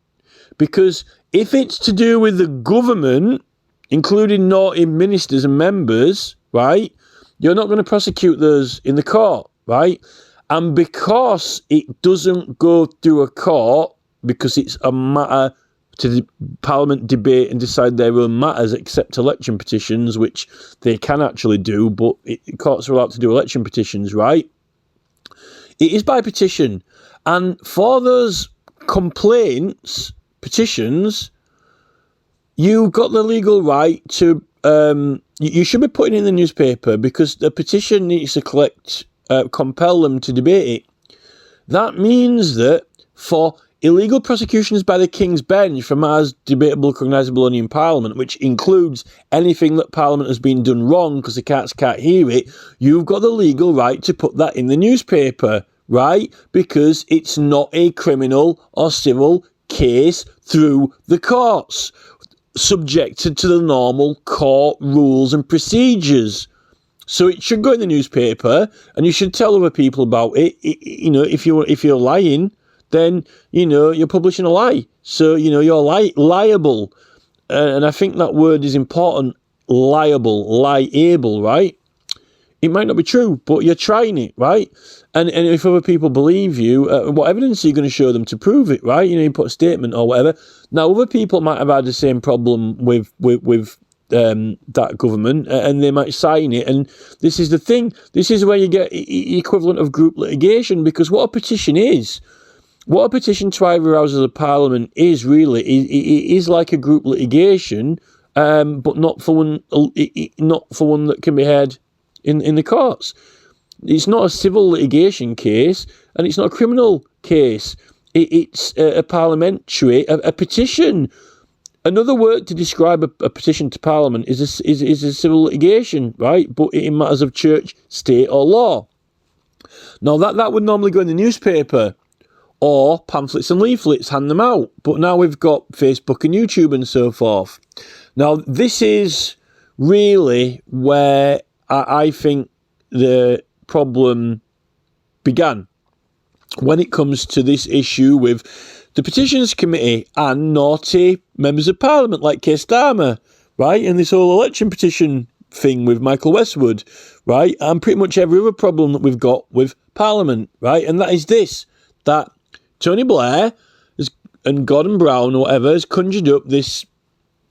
Because if it's to do with the government, including naughty ministers and members, right, you're not going to prosecute those in the court, right? And because it doesn't go through a court, because it's a matter to the Parliament debate and decide their own matters, except election petitions, which they can actually do, but courts are allowed to do election petitions, right? It is by petition. And for those complaints, petitions, you've got the legal right to, you should be putting it in the newspaper, because the petition needs to compel them to debate it. That means that for illegal prosecutions by the King's Bench for matters debatable, cognisable only in Parliament, which includes anything that Parliament has been done wrong because the cats can't hear it, you've got the legal right to put that in the newspaper, right? Because it's not a criminal or civil case through the courts, subjected to the normal court rules and procedures. So it should go in the newspaper, and you should tell other people about it. You know, if you're lying, then, you know, you're publishing a lie. So, you know, you're liable. And I think that word is important. Liable, right? It might not be true, but you're trying it, right? And if other people believe you, what evidence are you going to show them to prove it, right? You put a statement or whatever. Now, other people might have had the same problem with that government, and they might sign it. And this is the thing. This is where you get equivalent of group litigation, because what a petition to either houses of Parliament is really, it is like a group litigation, but not for one that can be heard in the courts. It's not a civil litigation case, and it's not a criminal case. It's a parliamentary, a petition. Another word to describe a petition to Parliament is a civil litigation, right? But in matters of church, state, or law. Now that would normally go in the newspaper, or pamphlets and leaflets, hand them out. But now we've got Facebook and YouTube and so forth. Now this is really where I think the problem began, when it comes to this issue with the Petitions Committee and naughty members of Parliament like Keir Starmer, right? And this whole election petition thing with Michael Westwood, right? And pretty much every other problem that we've got with Parliament, right? And that is this, that Tony Blair and Gordon Brown or whatever has conjured up this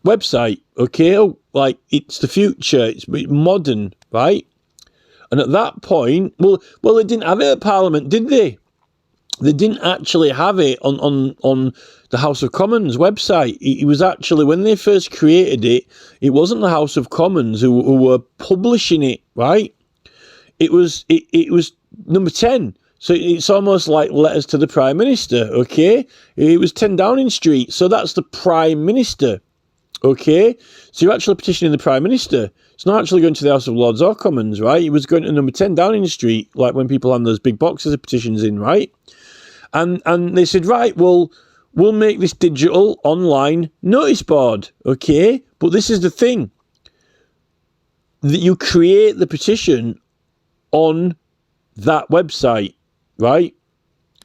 website, okay? Like, it's the future, it's modern, right? And at that point, well, they didn't have it at Parliament, did they? They didn't actually have it on the House of Commons website. It was actually, when they first created it, it wasn't the House of Commons who were publishing it, right? It was number 10. So it's almost like letters to the Prime Minister, okay? It was 10 Downing Street, so that's the Prime Minister, okay? So you're actually petitioning the Prime Minister. It's not actually going to the House of Lords or Commons, right? It was going to number 10 Downing Street, like when people hand those big boxes of petitions in, right? And they said, right, well, we'll make this digital online notice board, okay? But this is the thing, that you create the petition on that website, right?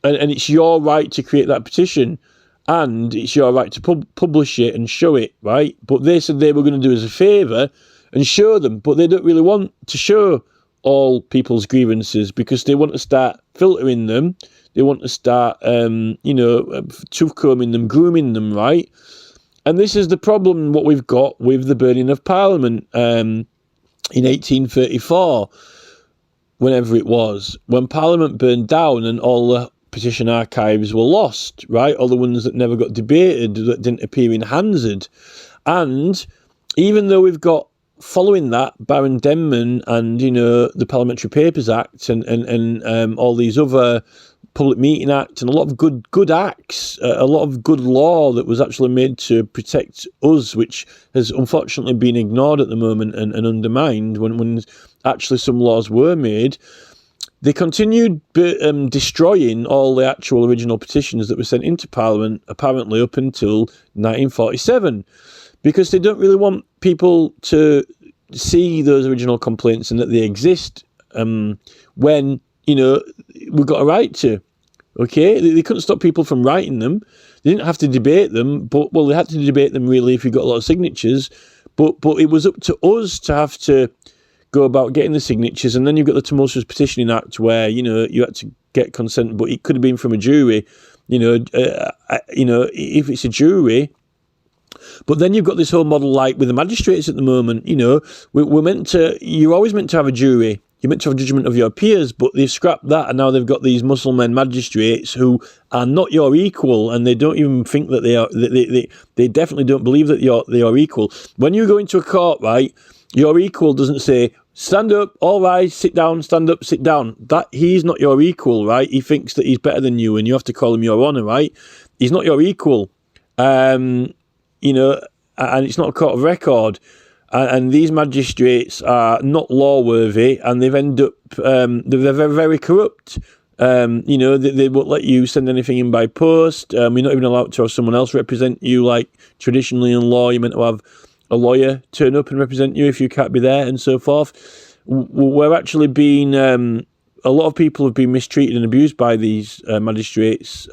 And it's your right to create that petition, and it's your right to publish it and show it, right? But they said they were going to do us a favour and show them, but they don't really want to show all people's grievances, because they want to start filtering them. They want to start, tooth-combing them, grooming them, right? And this is the problem, what we've got with the burning of Parliament in 1834, whenever it was, when Parliament burned down and all the petition archives were lost, right? All the ones that never got debated, that didn't appear in Hansard. And even though we've got, following that, Baron Denman and, the Parliamentary Papers Act and all these other Public Meeting Act and a lot of good acts, a lot of good law that was actually made to protect us, which has unfortunately been ignored at the moment and undermined when actually some laws were made. They continued destroying all the actual original petitions that were sent into Parliament, apparently up until 1947, because they don't really want people to see those original complaints and that they exist when, we've got a right to. Okay, they couldn't stop people from writing them. They didn't have to debate them, but, well, they had to debate them really if you got a lot of signatures. But it was up to us to have to go about getting the signatures. And then you've got the Tumultuous Petitioning Act, where, you had to get consent, but it could have been from a jury, if it's a jury. But then you've got this whole model like with the magistrates at the moment, you're always meant to have a jury. You're meant to have judgment of your peers, but they've scrapped that, and now they've got these Muslim magistrates who are not your equal, and they don't even think that they are. They definitely don't believe that they are equal. When you go into a court, right, your equal doesn't say, stand up, all right, sit down, stand up, sit down. That he's not your equal, right? He thinks that he's better than you, and you have to call him your honour, right? He's not your equal, and it's not a court of record. And these magistrates are not law-worthy, and they've ended up, they're very, very corrupt. They won't let you send anything in by post. You're not even allowed to have someone else represent you, like traditionally in law, you're meant to have a lawyer turn up and represent you if you can't be there, and so forth. We're actually being, a lot of people have been mistreated and abused by these magistrates.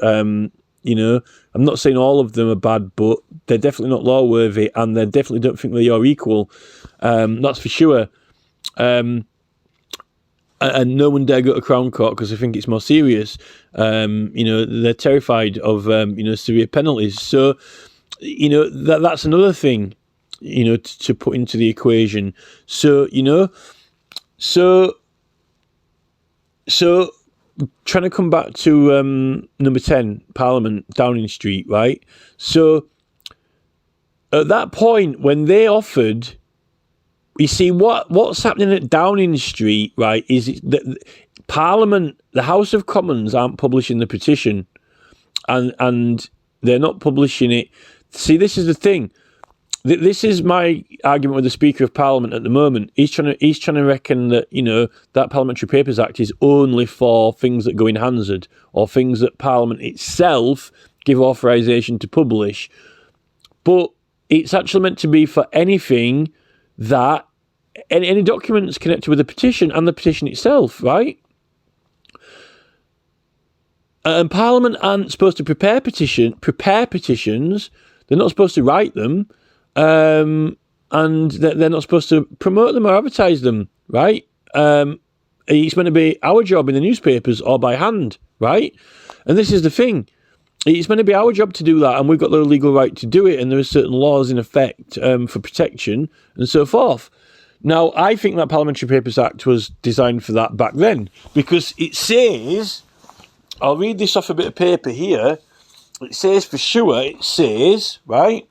I'm not saying all of them are bad, but they're definitely not law-worthy, and they definitely don't think they're your equal. That's for sure. and no one dare go to Crown Court because they think it's more serious. They're terrified of severe penalties. So that's another thing to put into the equation. So trying to come back to number 10, Parliament, Downing Street, right? So at that point when they offered, you see what's happening at Downing Street, right, is that Parliament, the House of Commons, aren't publishing the petition, and they're not publishing it. See, this is the thing. This is my argument with the Speaker of Parliament at the moment. He's trying to reckon that that Parliamentary Papers Act is only for things that go in Hansard or things that Parliament itself give authorisation to publish, but it's actually meant to be for anything that any documents connected with the petition and the petition itself, right? And Parliament aren't supposed to prepare petitions. They're not supposed to write them. And they're not supposed to promote them or advertise them, right? It's meant to be our job in the newspapers or by hand, right? And this is the thing. It's meant to be our job to do that, and we've got the legal right to do it, and there are certain laws in effect for protection and so forth. Now, I think that Parliamentary Papers Act was designed for that back then, because it says, I'll read this off a bit of paper here, it says for sure, right,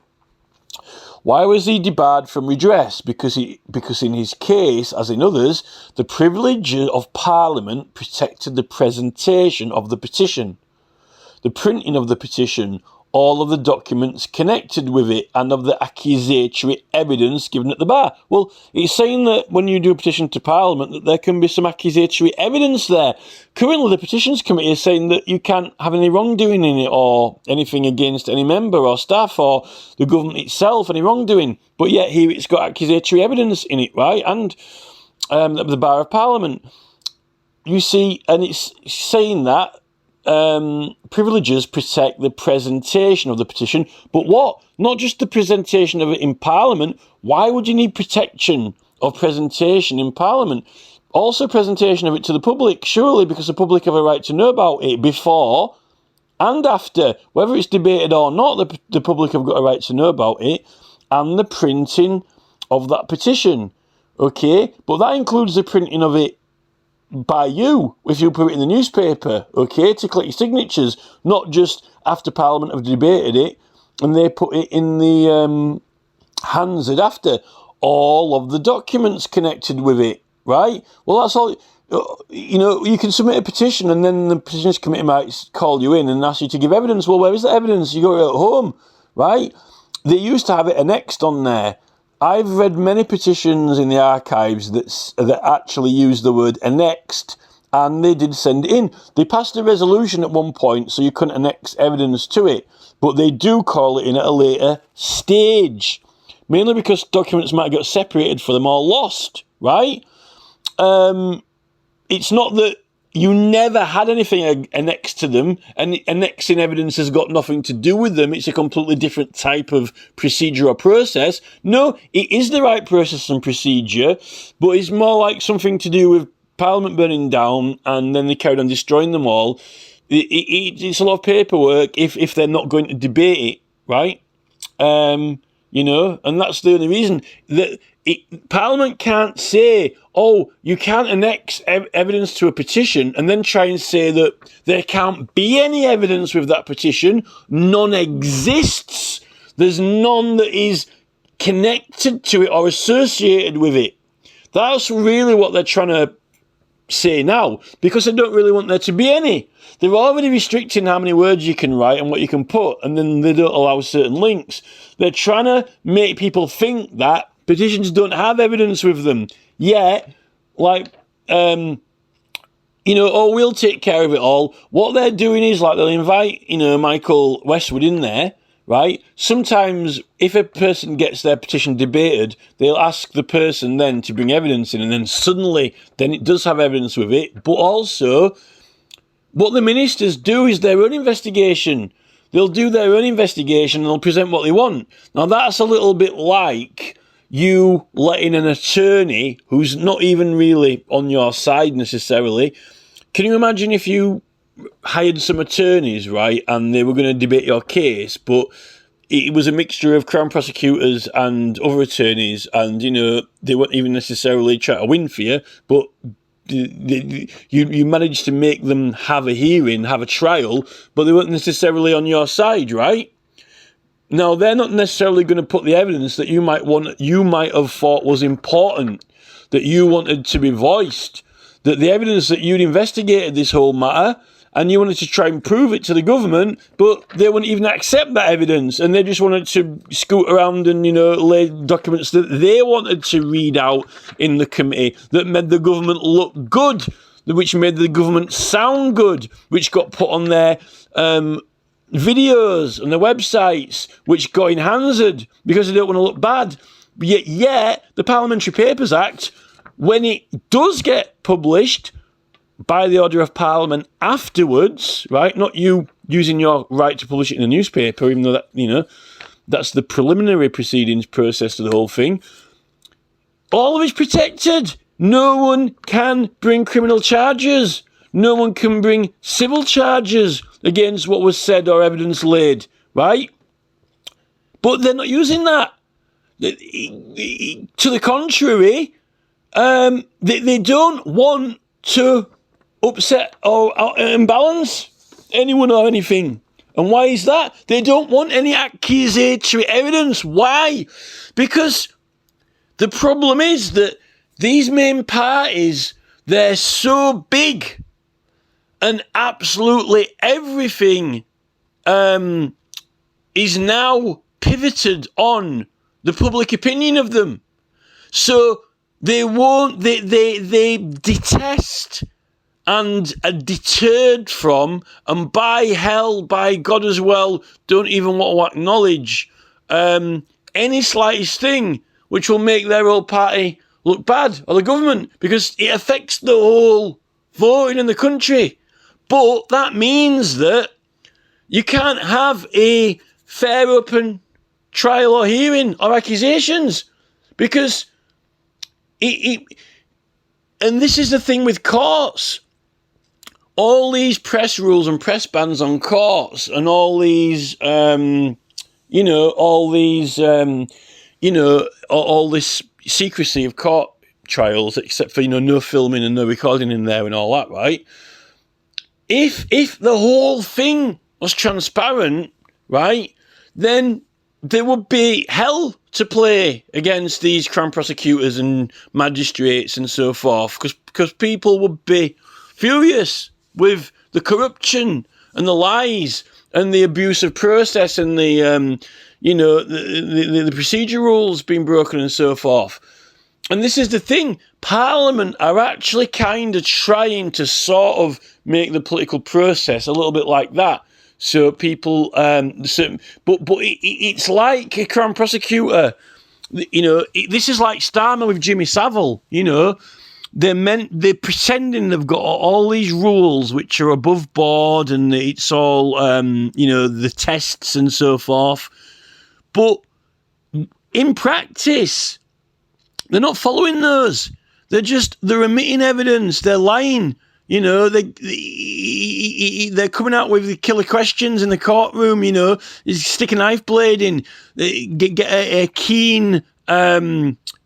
why was he debarred from redress? Because in his case, as in others, the privilege of Parliament protected the presentation of the petition, the printing of the petition, all of the documents connected with it, and of the accusatory evidence given at the bar. Well, it's saying that when you do a petition to Parliament, that there can be some accusatory evidence there. Currently, the Petitions Committee is saying that you can't have any wrongdoing in it, or anything against any member or staff or the government itself, any wrongdoing. But yet here it's got accusatory evidence in it, right? And the Bar of Parliament. You see, and it's saying that privileges protect the presentation of the petition, but what? Not just the presentation of it in Parliament. Why would you need protection of presentation in Parliament? Also presentation of it to the public, surely, because the public have a right to know about it before and after. Whether it's debated or not, the public have got a right to know about it, and the printing of that petition, okay? But that includes the printing of it by you, if you put it in the newspaper, okay, to collect your signatures, not just after Parliament have debated it and they put it in the Hansard after. All of the documents connected with it, right? Well, that's all. You can submit a petition and then the Petitions Committee might call you in and ask you to give evidence. Well, where is the evidence? You got it at home, right? They used to have it annexed on there. I've read many petitions in the archives that actually use the word annexed, and they did send it in. They passed a resolution at one point so you couldn't annex evidence to it, but they do call it in at a later stage, mainly because documents might get separated for them or lost, right? It's not that you never had anything annexed to them, and annexing evidence has got nothing to do with them. It's a completely different type of procedure or process. No, it is the right process and procedure, but it's more like something to do with Parliament burning down and then they carried on destroying them all. It's a lot of paperwork if they're not going to debate it, right? And that's the only reason that Parliament can't say, oh, you can't annex evidence to a petition and then try and say that there can't be any evidence with that petition. None exists. There's none that is connected to it or associated with it. That's really what they're trying to say now, because they don't really want there to be any. They're already restricting how many words you can write and what you can put, and then they don't allow certain links. They're trying to make people think that petitions don't have evidence with them. Yet, we'll take care of it all. What they're doing is, they'll invite, Michael Westwood in there, right? Sometimes, if a person gets their petition debated, they'll ask the person then to bring evidence in, and then suddenly, then it does have evidence with it. But also, what the ministers do is their own investigation. They'll do their own investigation and they'll present what they want. Now, that's a little bit like you letting an attorney who's not even really on your side necessarily. Can you imagine if you hired some attorneys, right, and they were going to debate your case, but it was a mixture of Crown prosecutors and other attorneys, and, you know, they weren't even necessarily trying to win for you, but you managed to make them have a hearing, have a trial, but they weren't necessarily on your side, right? Now, they're not necessarily going to put the evidence that you might have thought was important, that you wanted to be voiced, that the evidence that you'd investigated this whole matter, and you wanted to try and prove it to the government, but they wouldn't even accept that evidence, and they just wanted to scoot around and, you know, lay documents that they wanted to read out in the committee that made the government look good, which made the government sound good, which got put on their videos and their websites, which got enhanced because they don't want to look bad. Yet, the Parliamentary Papers Act, when it does get published by the order of Parliament afterwards, right, not you using your right to publish it in a newspaper, even though that, you know, that's the preliminary proceedings process to the whole thing, all of it's protected. No one can bring criminal charges. No one can bring civil charges against what was said or evidence laid, right? But they're not using that. To the contrary, they don't want to upset or imbalance anyone or anything. And why is that? They don't want any accusatory evidence. Why? Because the problem is that these main parties, they're so big, and absolutely everything is now pivoted on the public opinion of them. So they detest and are deterred from, and by hell, by God as well, don't even want to acknowledge any slightest thing which will make their old party look bad, or the government, because it affects the whole voting in the country. But that means that you can't have a fair, open trial or hearing or accusations, because and this is the thing with courts. All these press rules and press bans on courts, and all these, all this secrecy of court trials, except for, no filming and no recording in there and all that, right? If the whole thing was transparent, right, then there would be hell to play against these Crown prosecutors and magistrates and so forth, because people would be furious with the corruption and the lies and the abuse of process and the procedure rules being broken and so forth. And this is the thing, Parliament are actually kind of trying to sort of make the political process a little bit like that. So people, it's like a Crown prosecutor, this is like Starmer with Jimmy Savile, they're pretending they've got all these rules which are above board, and it's all, the tests and so forth. But in practice, they're not following those. They're omitting evidence. They're lying. They're coming out with the killer questions in the courtroom, stick a knife blade in, get a keen,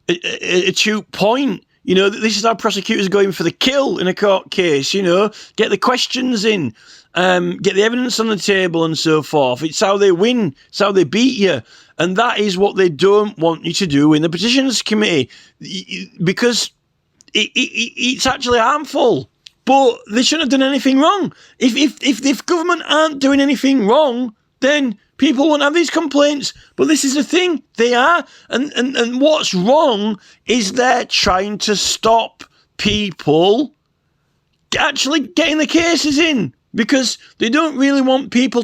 acute point. This is how prosecutors are going for the kill in a court case, get the questions in, get the evidence on the table and so forth. It's how they win. It's how they beat you. And that is what they don't want you to do in the Petitions Committee, because it's actually harmful. But they shouldn't have done anything wrong. If government aren't doing anything wrong, then people won't have these complaints. But this is the thing, they are. And what's wrong is they're trying to stop people actually getting the cases in, because they don't really want people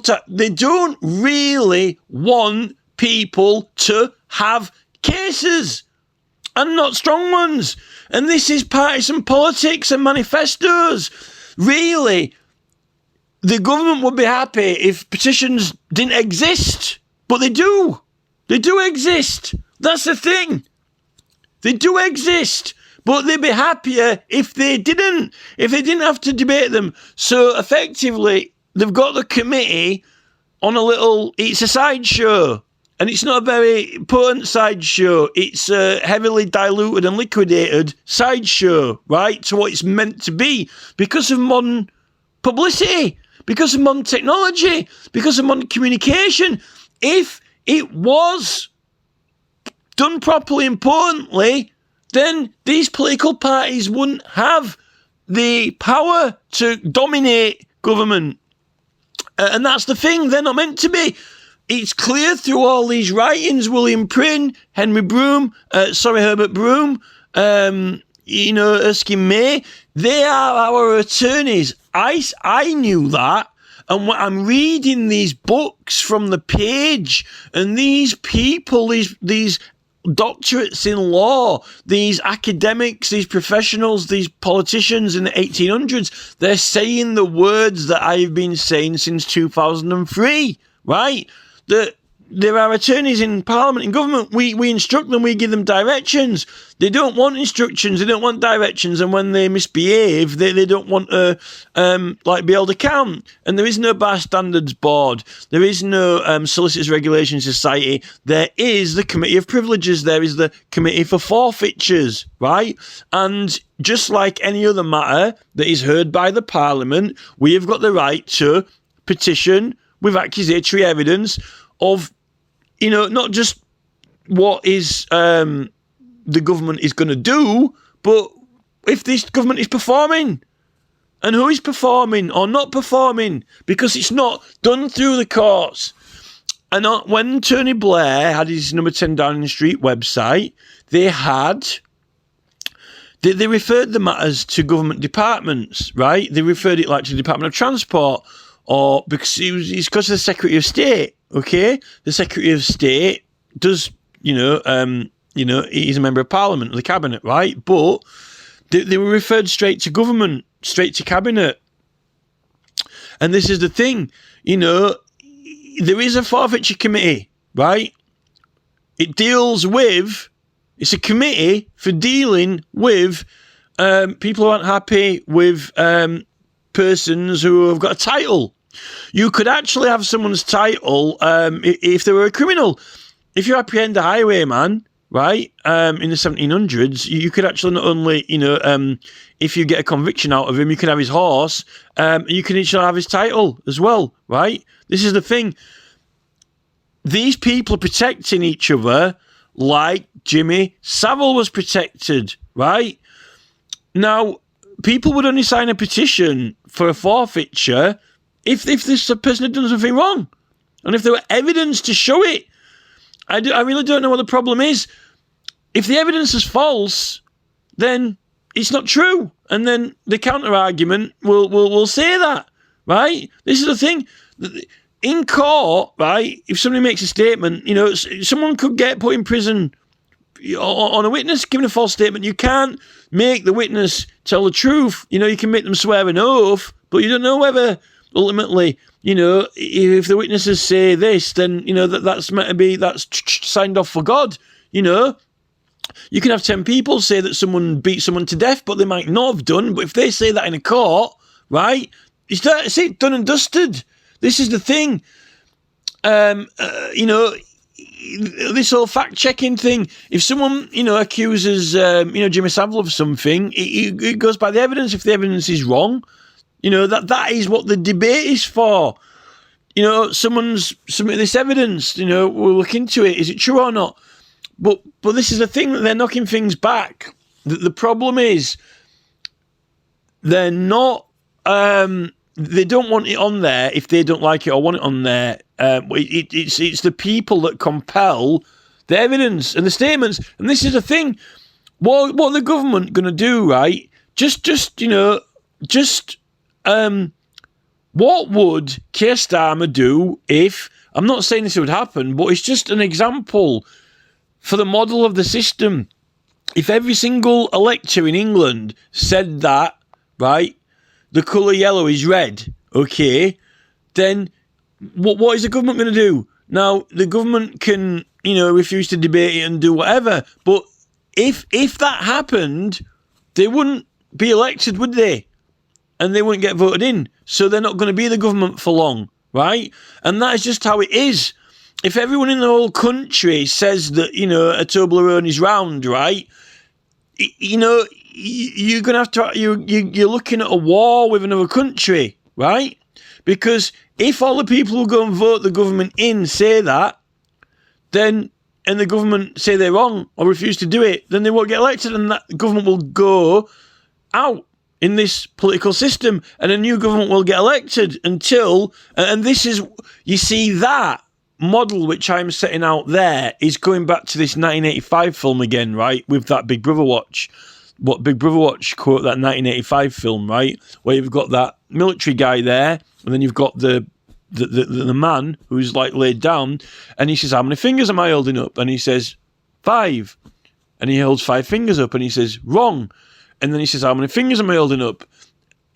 to have cases, and not strong ones. And this is partisan politics and manifestos. Really, the government would be happy if petitions didn't exist, but they do. They do exist. That's the thing. They do exist, but they'd be happier if they didn't have to debate them. So effectively, they've got the committee on it's a sideshow. And it's not a very potent sideshow. It's a heavily diluted and liquidated sideshow, right, to what it's meant to be because of modern publicity, because of modern technology, because of modern communication. If it was done properly and potently, then these political parties wouldn't have the power to dominate government. And that's the thing. They're not meant to be. It's clear through all these writings, William Prynne, Herbert Broom, Erskine May, they are our attorneys. I knew that. And when I'm reading these books from the page, and these people, these doctorates in law, these academics, these professionals, these politicians in the 1800s, they're saying the words that I've been saying since 2003, right? That there are attorneys in Parliament, in government, we instruct them, we give them directions. They don't want instructions, they don't want directions, and when they misbehave, they don't want to be held account. And there is no Bar Standards Board, there is no Solicitors Regulation Society, there is the Committee of Privileges, there is the Committee for Forfeitures, right? And just like any other matter that is heard by the Parliament, we have got the right to petition with accusatory evidence of, not just what is the government is going to do, but if this government is performing, and who is performing or not performing, because it's not done through the courts. And when Tony Blair had his Number 10 Downing Street website, they referred the matters to government departments, right? They referred it to the Department of Transport, or because it's because of the Secretary of State, okay? The Secretary of State does, he's a member of Parliament, the Cabinet, right? But they were referred straight to government, straight to Cabinet. And this is the thing, there is a forfeiture committee, right? It's a committee for dealing with people who aren't happy with persons who have got a title. You could actually have someone's title if they were a criminal. If you apprehend a highwayman, right, in the 1700s, you could actually not only, if you get a conviction out of him, you can have his horse, you can actually have his title as well, right? This is the thing. These people are protecting each other like Jimmy Savile was protected, right? Now, people would only sign a petition for a forfeiture if this person had done something wrong, and if there were evidence to show it. I really don't know what the problem is. If the evidence is false, then it's not true, and then the counter argument will say that, right? This is the thing. In court, right? If somebody makes a statement, someone could get put in prison on a witness giving a false statement. You can't make the witness tell the truth. You can make them swear an oath, but you don't know whether ultimately, if the witnesses say this, then, that's meant to be, that's signed off for God, You can have 10 people say that someone beat someone to death, but they might not have done. But if they say that in a court, right, it's it, done and dusted. This is the thing. This whole fact-checking thing, if someone, accuses, Jimmy Savile of something, it goes by the evidence. If the evidence is wrong, that is what the debate is for. Someone's submitted this evidence, we'll look into it. Is it true or not? But this is the thing, that they're knocking things back. The problem is they're not, they don't want it on there if they don't like it or want it on there. It's the people that compel the evidence and the statements. And this is the thing. What the government going to do, right? What would Keir Starmer do if, I'm not saying this would happen, but it's just an example for the model of the system. If every single elector in England said that, right, the colour yellow is red, okay, then what is the government going to do? Now, the government can, refuse to debate it and do whatever, but if that happened, they wouldn't be elected, would they? And they wouldn't get voted in. So they're not going to be the government for long, right? And that is just how it is. If everyone in the whole country says that, a Toblerone is round, right? You're going to have to, you're looking at a war with another country, right? Because if all the people who go and vote the government in say that, then, and the government say they're wrong or refuse to do it, then they won't get elected, and that government will go out in this political system, and a new government will get elected until, and this is, you see, that model which I'm setting out there is going back to this 1985 film again, right, with that Big Brother watch. What Big Brother watch quote, that 1985 film, right, where you've got that military guy there, and then you've got the man who's like laid down, and he says, how many fingers am I holding up? And he says, 5. And he holds 5 fingers up, and he says, wrong. And then he says, how many fingers am I holding up?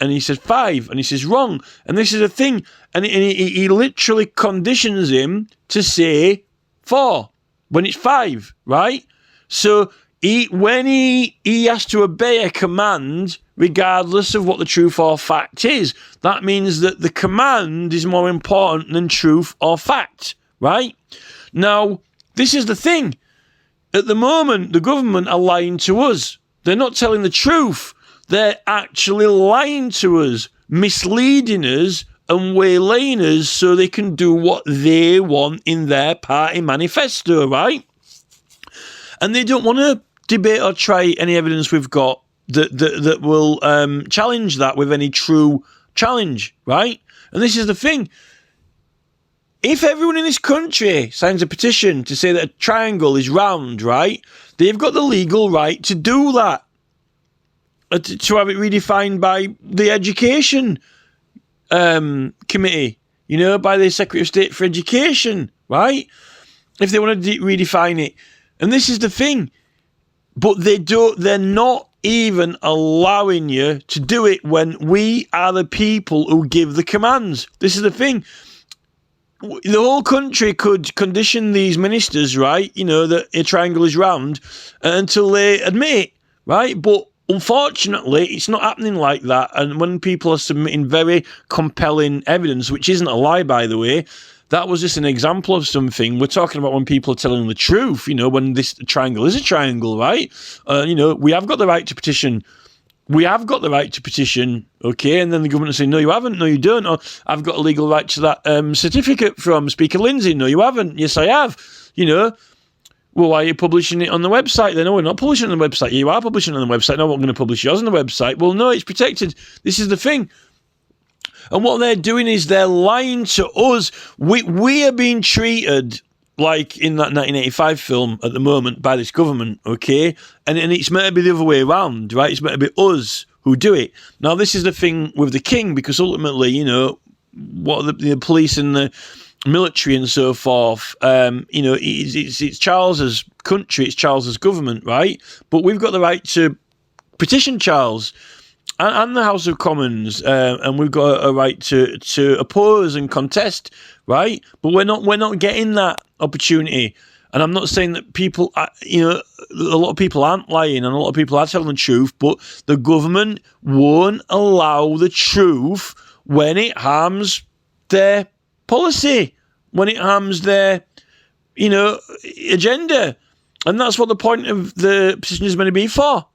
And he says, 5. And he says, wrong. And this is a thing. And he literally conditions him to say 4 when it's 5, right? So when he has to obey a command, regardless of what the truth or fact is, that means that the command is more important than truth or fact, right? Now, this is the thing. At the moment, the government are lying to us. They're not telling the truth. They're actually lying to us, misleading us and waylaying us so they can do what they want in their party manifesto, right? And they don't want to debate or try any evidence we've got that will challenge that with any true challenge, right? And this is the thing. If everyone in this country signs a petition to say that a triangle is round, right, they've got the legal right to do that, to have it redefined by the Education Committee, by the Secretary of State for Education, right? If they want to redefine it. And this is the thing. But they're not even allowing you to do it when we are the people who give the commands. This is the thing. The whole country could condition these ministers, right, that a triangle is round until they admit it, right? But unfortunately, it's not happening like that. And when people are submitting very compelling evidence, which isn't a lie, by the way, that was just an example of something. We're talking about when people are telling the truth, when this triangle is a triangle, right? We have got the right to petition. We have got the right to petition, okay? And then the government will say, no, you haven't. No, you don't. Or I've got a legal right to that certificate from Speaker Lindsay. No, you haven't. Yes, I have. Well, why are you publishing it on the website? Then, no, we're not publishing it on the website. You are publishing it on the website. No, we're going to publish yours on the website. Well, no, it's protected. This is the thing. And what they're doing is they're lying to us. We are being treated like in that 1985 film at the moment by this government, okay? And it's meant to be the other way around, right? It's meant to be us who do it. Now, this is the thing with the king, because ultimately, what the police and the military and so forth, it's Charles's country, it's Charles's government, right? But we've got the right to petition Charles and the House of Commons, and we've got a right to oppose and contest, right? But we're not getting that opportunity. And I'm not saying that people, a lot of people aren't lying and a lot of people are telling the truth, but the government won't allow the truth when it harms their policy, when it harms their, agenda. And that's what the point of the petition is meant to be for.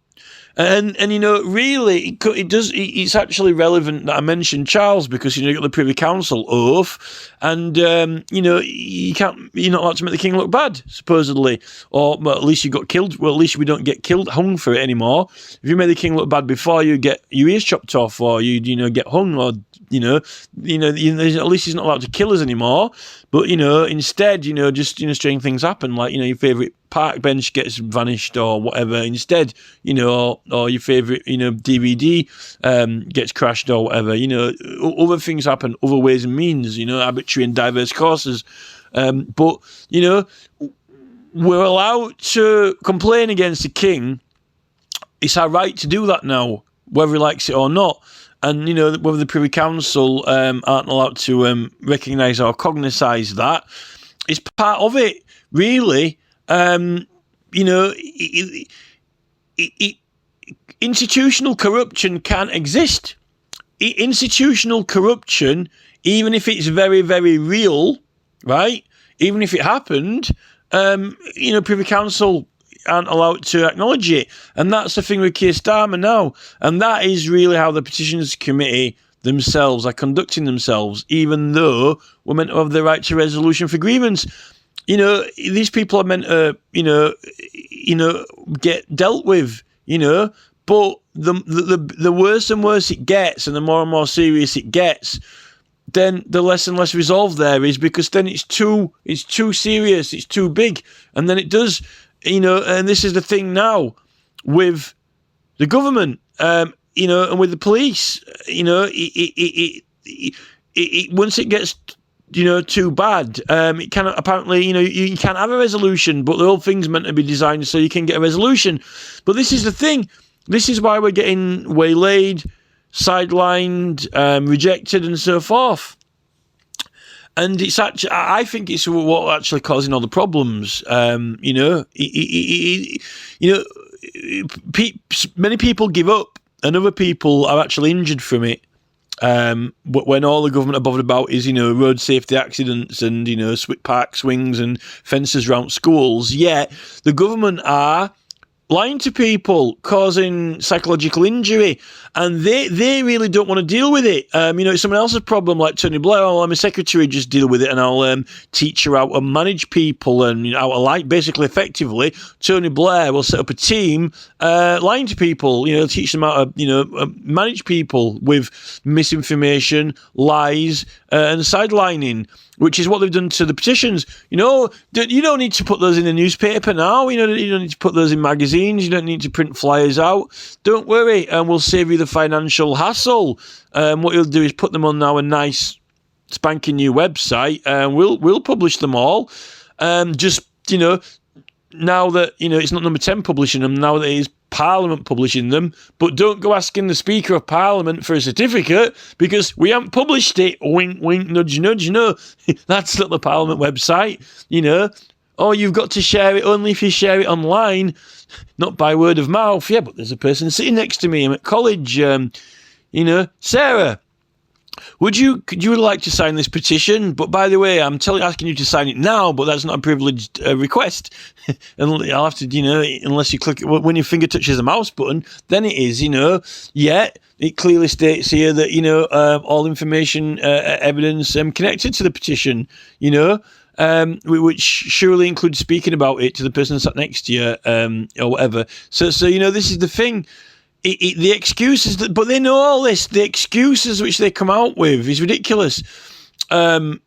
And really, it's actually relevant that I mentioned Charles, because, you've got the Privy Council oath, and, you're not allowed to make the king look bad, supposedly. Or, well, at least you got killed. Well, at least we don't get hung for it anymore. If you made the king look bad before, you get your ears chopped off, or you get hung, or, at least he's not allowed to kill us anymore. But, instead, strange things happen, like, your favourite park bench gets vanished or whatever instead, or your favourite, DVD gets crashed or whatever, other things happen, other ways and means, arbitrary and diverse courses. But, we're allowed to complain against the king. It's our right to do that now, whether he likes it or not. And, whether the Privy Council aren't allowed to recognise or cognise that, it's part of it, really. institutional corruption can't exist. Institutional corruption, even if it's very, very real, right? Even if it happened, Privy Council aren't allowed to acknowledge it. And that's the thing with Keir Starmer now. And that is really how the Petitions Committee themselves are conducting themselves, even though we're meant to have the right to resolution for grievance. These people are meant to, get dealt with, but the worse and worse it gets and the more and more serious it gets, then the less and less resolve there is, because then it's too serious, it's too big. And then it does, and this is the thing now with the government, and with the police, once it gets too bad, it can apparently, you can't have a resolution, but the whole thing's meant to be designed so you can get a resolution. But this is the thing. This is why we're getting waylaid, sidelined, rejected, and so forth. And it's actually, I think it's what actually causing all the problems. Many people give up, and other people are actually injured from it. When all the government are bothered about is, road safety accidents and, park swings and fences around schools, yet the government are lying to people, causing psychological injury, and they really don't want to deal with it. It's someone else's problem, like Tony Blair. I'm a secretary, just deal with it, and I'll teach her how to manage people and how to basically effectively. Tony Blair will set up a team lying to people, teach them how to manage people with misinformation, lies, and sidelining, which is what they've done to the petitions. You don't need to put those in the newspaper now. You don't need to put those in magazines. You don't need to print flyers out. Don't worry, and we'll save you the financial hassle. What you'll do is put them on now a nice spanking new website, and we'll publish them all. Now that it's not Number 10 publishing them, now that it is Parliament publishing them, but don't go asking the Speaker of Parliament for a certificate because we haven't published it. Wink, wink, nudge, nudge. That's not the Parliament website. Or you've got to share it only if you share it online, not by word of mouth. Yeah, but there's a person sitting next to me. I'm at college. Sarah, could you like to sign this petition? But by the way, I'm asking you to sign it now, but that's not a privileged request. And I'll have to, unless you click it, when your finger touches the mouse button, then it is, Yet it clearly states here that, all information, evidence connected to the petition, which surely includes speaking about it to the person sat next to you, or whatever. So this is the thing. The excuses, but they know all this. The excuses which they come out with is ridiculous. I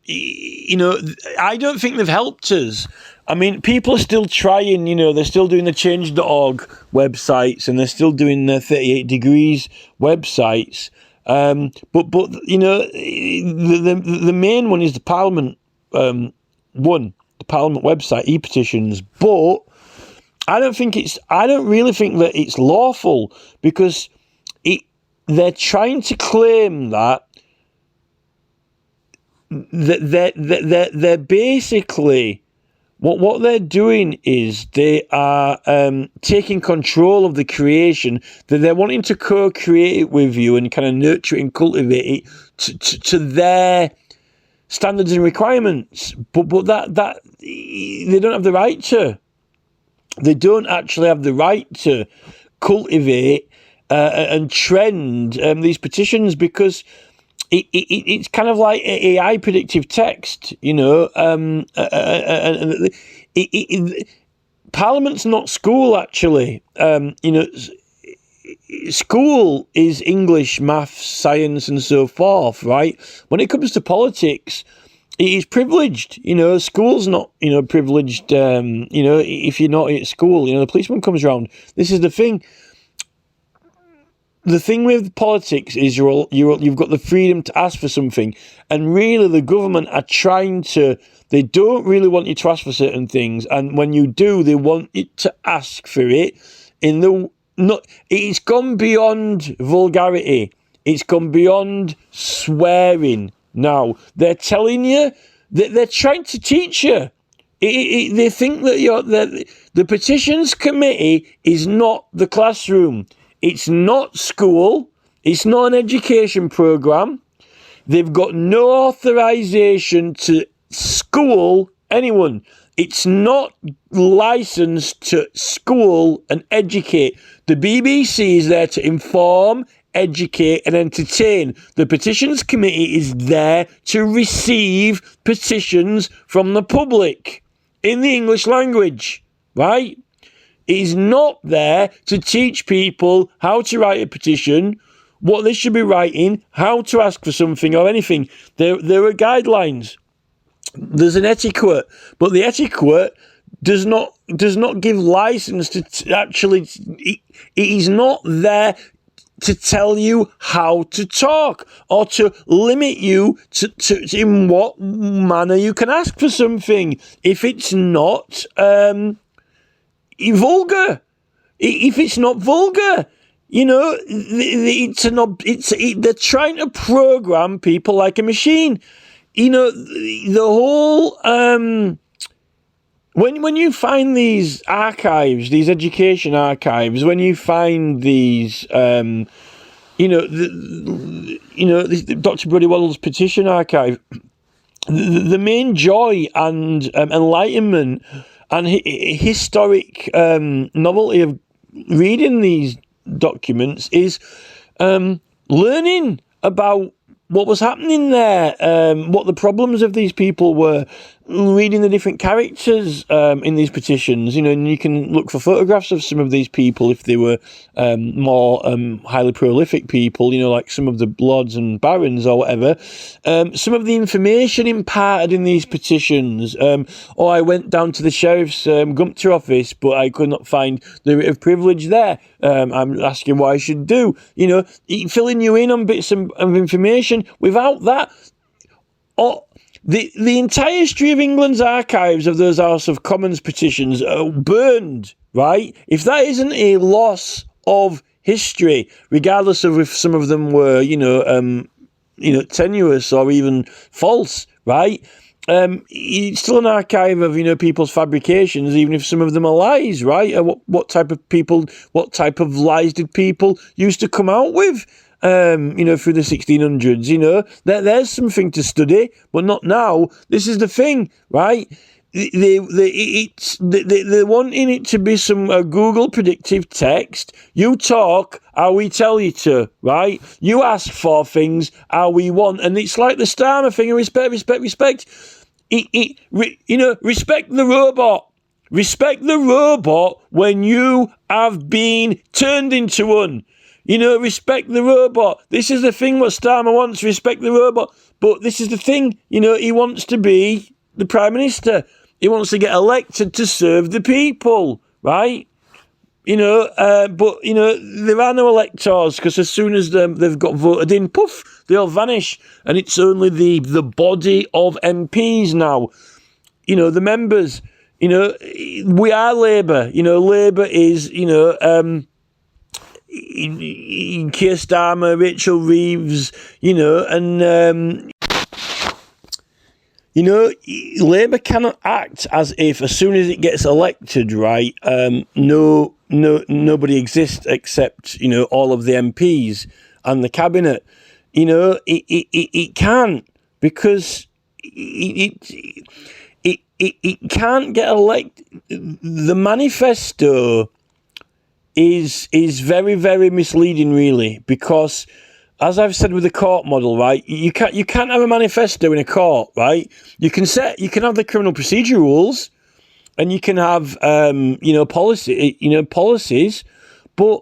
don't think they've helped us. I mean, people are still trying. They're still doing the Change.org websites, and they're still doing the 38 Degrees websites. But the main one is the Parliament the Parliament website, e-petitions, but I don't really think that it's lawful, because they're trying to claim that they're basically what they're doing is they are taking control of the creation, that they're wanting to co-create it with you and kind of nurture it and cultivate it to their standards and requirements, but that they don't have the right to. They don't actually have the right to cultivate and trend these petitions, because it's kind of like AI predictive text, Parliament's not school, actually. School is English, maths, science, and so forth, right? When it comes to politics, it is privileged. School's not, privileged. If you're not at school, the policeman comes around. This is the thing. The thing with politics is you've got the freedom to ask for something, and really the government are trying to. They don't really want you to ask for certain things, and when you do, they want you to ask for it. It's gone beyond vulgarity. It's gone beyond swearing. Now, they're telling you that they're trying to teach you They think that the petitions committee is not the classroom. It's not school. It's not an education program. They've got no authorization to school anyone. It's not licensed to school and educate. The BBC is there to inform, educate and entertain. The petitions committee is there to receive petitions from the public in the English language, right? It is not there to teach people how to write a petition, what they should be writing, how to ask for something or anything. There are guidelines. There's an etiquette, but the etiquette does not give license to actually. It is not there to tell you how to talk or to limit you to in what manner you can ask for something. If it's not vulgar, if it's not vulgar. You know, they're trying to program people like a machine. You know, the whole when you find these archives, these education archives, when you find these, Dr. Brodie Waddell's petition archive, the main joy and enlightenment and historic novelty of reading these documents is learning about what was happening there, what the problems of these people were, reading the different characters in these petitions, and you can look for photographs of some of these people if they were more highly prolific people, like some of the lords and barons or whatever. Some of the information imparted in these petitions, or I went down to the sheriff's Gumpter office, but I could not find the writ of privilege there. I'm asking what I should do, filling you in on bits of information. Without that, the entire history of England's archives of those House of Commons petitions are burned, right? If that isn't a loss of history, regardless of if some of them were, tenuous or even false, right? It's still an archive of, people's fabrications, even if some of them are lies, right? What type of lies did people used to come out with? Through the 1600s, there's something to study, but not now. This is the thing, right? They're wanting it to be some Google predictive text. You talk how we tell you to, right? You ask for things how we want, and it's like the Starmer thing of respect. Respect the robot. Respect the robot when you have been turned into one. Respect the robot. This is the thing what Starmer wants, respect the robot. But this is the thing, he wants to be the Prime Minister. He wants to get elected to serve the people, right? There are no electors, because as soon as they've got voted in, poof, they all vanish. And it's only the body of MPs now. The members, we are Labour. Labour is, Keir Starmer, Rachel Reeves, Labour cannot act as if as soon as it gets elected, right, nobody exists except, all of the MPs and the cabinet. It can't, because it can't get elected. The manifesto is very, very misleading, really, because, as I've said with the court model, right, you can't have a manifesto in a court, right? You can have the criminal procedure rules, and you can have policies, but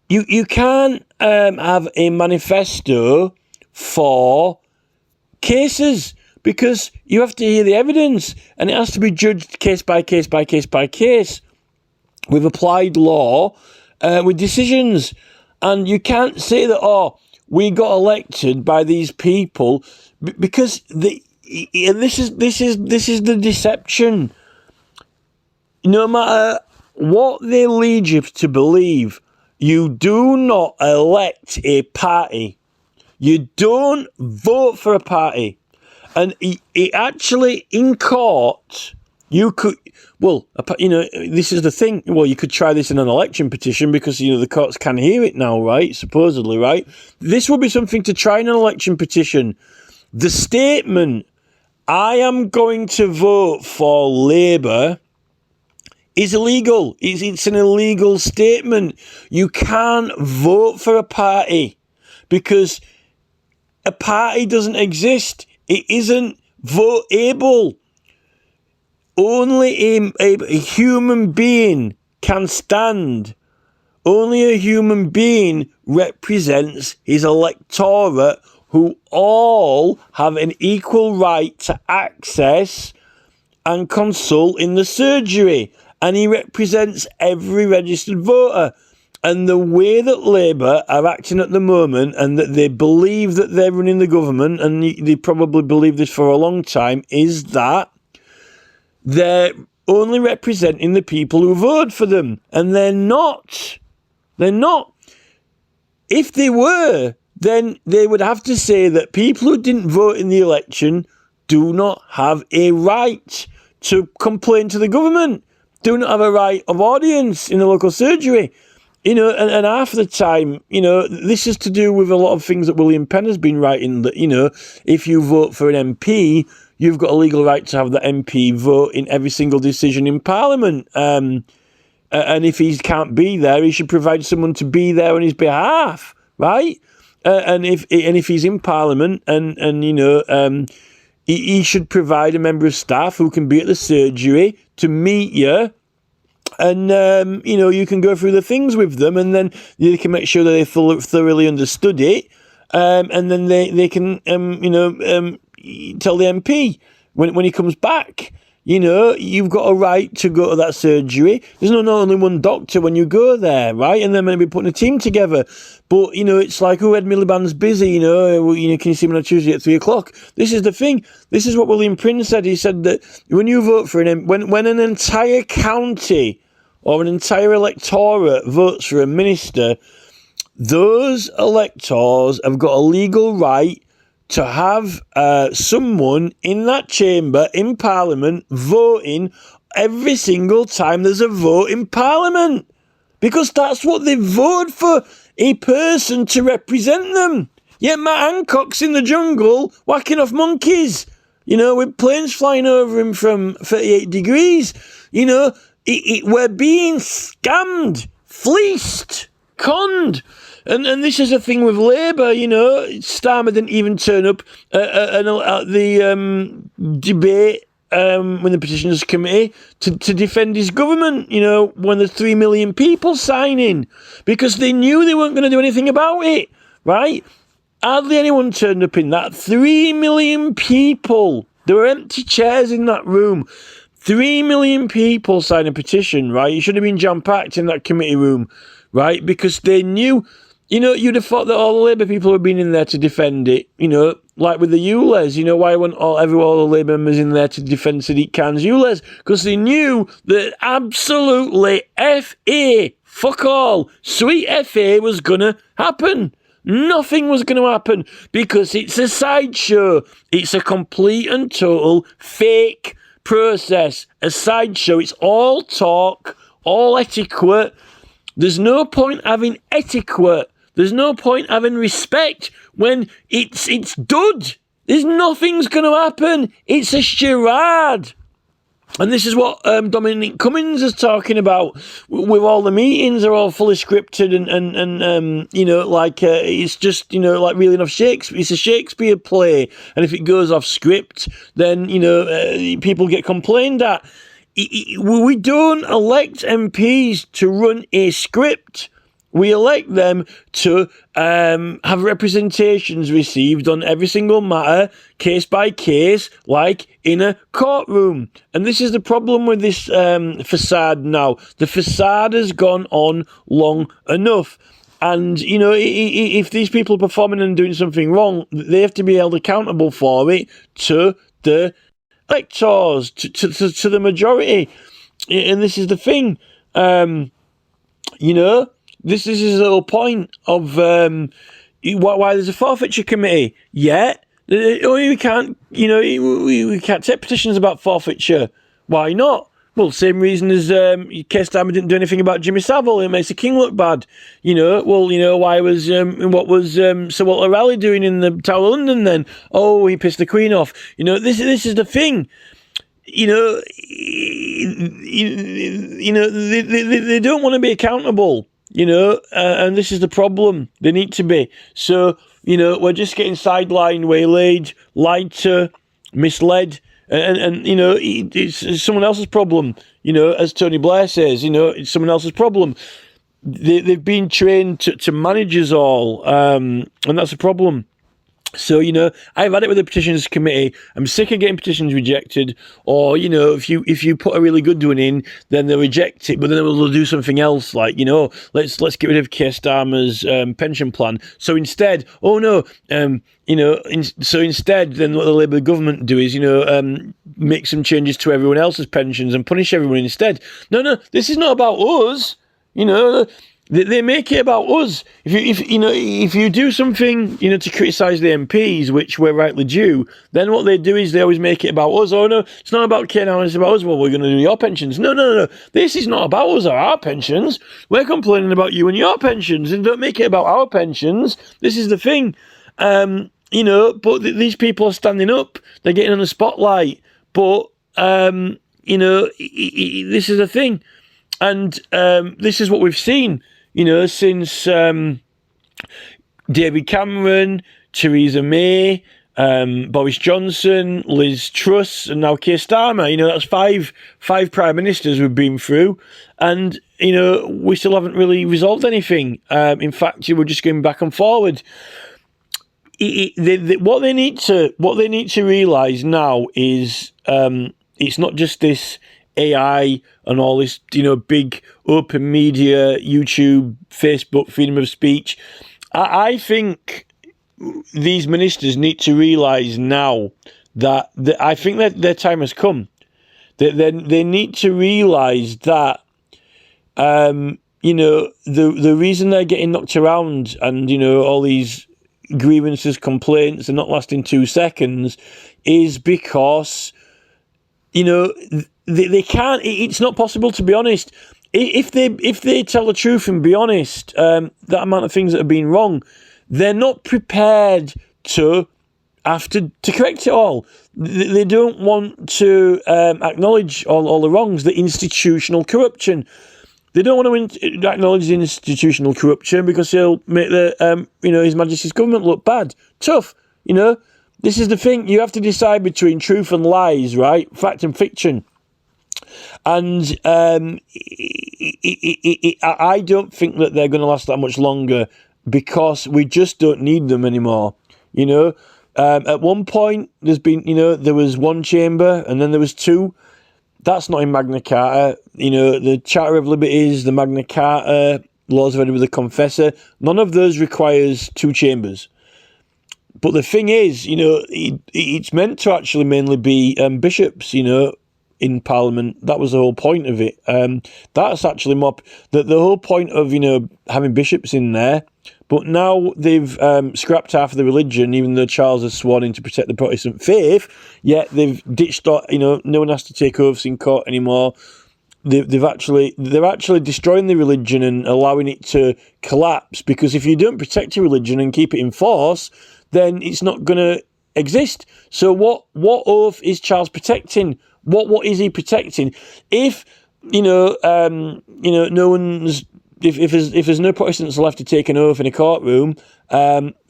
you can't have a manifesto for cases, because you have to hear the evidence, and it has to be judged case by case by case by case, with applied law, with decisions. And you can't say that, we got elected by these people, because this is the deception. No matter what they lead you to believe, you do not elect a party. You don't vote for a party. And it actually, in court, You could, well, this is the thing. Well, you could try this in an election petition because, the courts can hear it now, right? Supposedly, right? This would be something to try in an election petition. The statement, I am going to vote for Labour, is illegal. It's an illegal statement. You can't vote for a party because a party doesn't exist. It isn't votable. Only a human being can stand. Only a human being represents his electorate, who all have an equal right to access and consult in the surgery. And he represents every registered voter. And the way that Labour are acting at the moment, and that they believe that they're running the government, and they probably believe this for a long time, is that they're only representing the people who vote for them. And they're not. They're not. If they were, then they would have to say that people who didn't vote in the election do not have a right to complain to the government, do not have a right of audience in the local surgery. And half the time, this is to do with a lot of things that William Penn has been writing, that, if you vote for an MP, you've got a legal right to have the MP vote in every single decision in Parliament. And if he can't be there, he should provide someone to be there on his behalf, right? And if he's in Parliament, he should provide a member of staff who can be at the surgery to meet you. And, you can go through the things with them, and then you can make sure that they thoroughly understood it. And then they can, tell the MP when he comes back, you've got a right to go to that surgery. There's not only one doctor when you go there, right? And they're going to be putting a team together. But, it's like, Ed Miliband's busy, can you see him on Tuesday at 3:00? This is the thing. This is what William Prince said. He said that when you vote for when an entire county or an entire electorate votes for a minister, those electors have got a legal right to have someone in that chamber in Parliament voting every single time there's a vote in Parliament. Because that's what they vote for, a person to represent them. Yet Matt Hancock's in the jungle whacking off monkeys, with planes flying over him from 38 degrees. We're being scammed, fleeced, conned. And this is the thing with Labour, Starmer didn't even turn up at the debate when the Petitions Committee to defend his government, when there's 3 million people signing, because they knew they weren't going to do anything about it, right? Hardly anyone turned up in that. 3 million people. There were empty chairs in that room. 3 million people signed a petition, right? You should have been jam-packed in that committee room, right? Because they knew, you'd have thought that all the Labour people had been in there to defend it, like with the ULEZ, why weren't all the Labour members in there to defend Sadiq Khan's ULEZ? Because they knew that absolutely F.A., fuck all, sweet F.A. was going to happen. Nothing was going to happen because it's a sideshow. It's a complete and total fake process, a sideshow. It's all talk, all etiquette. There's no point having etiquette. There's no point having respect when it's dud. There's nothing's going to happen. It's a charade. And this is what Dominic Cummings is talking about. With all the meetings are all fully scripted and it's just, like reeling off Shakespeare. It's a Shakespeare play. And if it goes off script, then, people get complained at. We don't elect MPs to run a script. We elect them to have representations received on every single matter, case by case, like in a courtroom. And this is the problem with this facade now. The facade has gone on long enough. And, if these people are performing and doing something wrong, they have to be held accountable for it to the electors, to the majority. And this is the thing, This is the whole point of why there's a forfeiture committee. Yeah, we can't, we can't take petitions about forfeiture. Why not? Well, same reason as Keir Starmer didn't do anything about Jimmy Savile. It makes the King look bad. Why was what was Sir Walter Raleigh doing in the Tower of London then? Oh, he pissed the Queen off. This is the thing. They don't want to be accountable. And this is the problem. They need to be. So we're just getting sidelined, waylaid, lied to, misled. And it's someone else's problem, as Tony Blair says, it's someone else's problem. They've been trained to manage us all, and that's a problem. So, I've had it with the petitions committee. I'm sick of getting petitions rejected, or, if you put a really good one in, then they'll reject it, but then they'll do something else, like, let's get rid of Keir Starmer's pension plan. So instead, instead, then what the Labour government do is, make some changes to everyone else's pensions and punish everyone instead. No, this is not about us. They make it about us. If you do something, to criticise the MPs, which we're rightly due, then what they do is they always make it about us. Oh no, it's not about Keir now, it's about us. Well, we're going to do your pensions. No. This is not about us or our pensions. We're complaining about you and your pensions, and don't make it about our pensions. This is the thing. But these people are standing up. They're getting on the spotlight. But this is the thing, and this is what we've seen. Since David Cameron, Theresa May, Boris Johnson, Liz Truss, and now Keir Starmer. That's five prime ministers we've been through, and we still haven't really resolved anything. In fact, we're just going back and forward. What they need to realise now is it's not just this AI and all this, big open media, YouTube, Facebook, freedom of speech. I think these ministers need to realise now that I think that their time has come. They need to realise that, the reason they're getting knocked around and, all these grievances, complaints are not lasting 2 seconds is because, they can't. It's not possible, to be honest. If they tell the truth and be honest, that amount of things that have been wrong, they're not prepared to have to correct it all. They don't want to acknowledge all the wrongs, the institutional corruption. They don't want to acknowledge the institutional corruption because he'll make His Majesty's government look bad, tough. This is the thing. You have to decide between truth and lies, right? Fact and fiction. And I don't think that they're going to last that much longer because we just don't need them anymore. At one point, there was one chamber and then there was two. That's not in Magna Carta. The Charter of Liberties, the Magna Carta, laws of Edward the Confessor, none of those requires two chambers. But the thing is, it's meant to actually mainly be bishops, in Parliament. That was the whole point of it. That's actually more the whole point of having bishops in there. But now they've scrapped half of the religion, even though Charles has sworn in to protect the Protestant faith. Yet they've ditched, no one has to take oaths in court anymore. They're actually destroying the religion and allowing it to collapse. Because if you don't protect your religion and keep it in force, then it's not going to exist. So what oath is Charles protecting? What is he protecting? If no one's if there's no Protestants left to take an oath in a courtroom,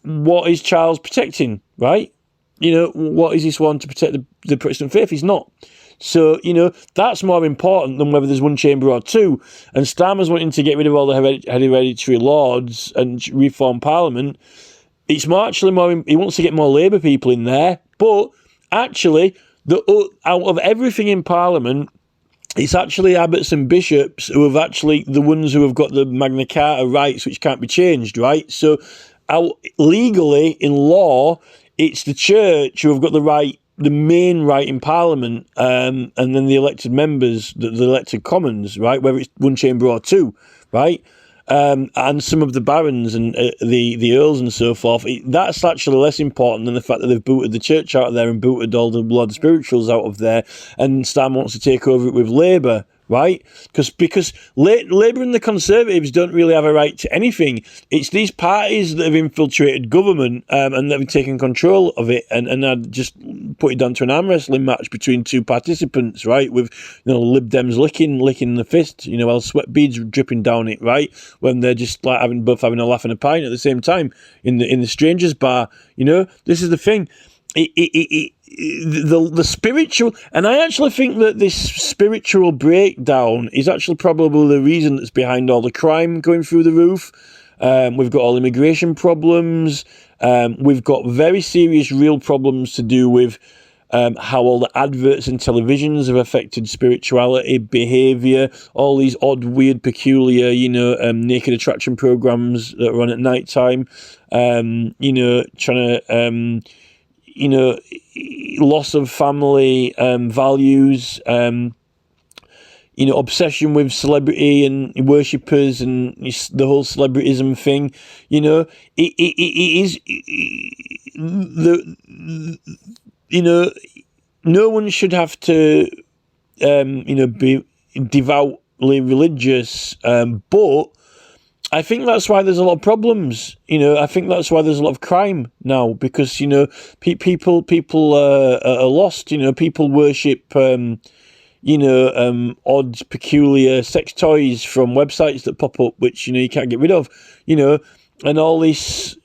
what is Charles protecting? Right? What is he sworn to protect the Protestant faith? He's not. So that's more important than whether there's one chamber or two. And Starmer's wanting to get rid of all the hereditary lords and reform Parliament. It's actually more. He wants to get more Labour people in there, but actually, out of everything in Parliament, it's actually abbots and bishops who have actually the ones who have got the Magna Carta rights, which can't be changed, right? So, legally in law, it's the church who have got the main right in Parliament, and then the elected members, the elected Commons, right? Whether it's one chamber or two, right? and some of the barons and the earls and so forth, that's actually less important than the fact that they've booted the church out of there and booted all the Lord Spirituals out of there, and Stam wants to take over it with Labour. Right? Because Labour and the Conservatives don't really have a right to anything. It's these parties that have infiltrated government and that have taken control of it, and I'd just put it down to an arm wrestling match between two participants, right? With Lib Dems licking the fist, while sweat beads dripping down it, right? When they're just like both having a laugh and a pint at the same time in the strangers bar. This is the thing. The spiritual, and I actually think that this spiritual breakdown is actually probably the reason that's behind all the crime going through the roof. We've got all immigration problems. We've got very serious, real problems to do with how all the adverts and televisions have affected spirituality, behaviour, all these odd, weird, peculiar, naked attraction programs that run at night time. Trying to loss of family values, obsession with celebrity and worshippers and the whole celebritism thing. It is no one should have to be devoutly religious, but I think that's why there's a lot of problems. I think that's why there's a lot of crime now, because people are lost. People worship odd, peculiar sex toys from websites that pop up, which you can't get rid of. And all this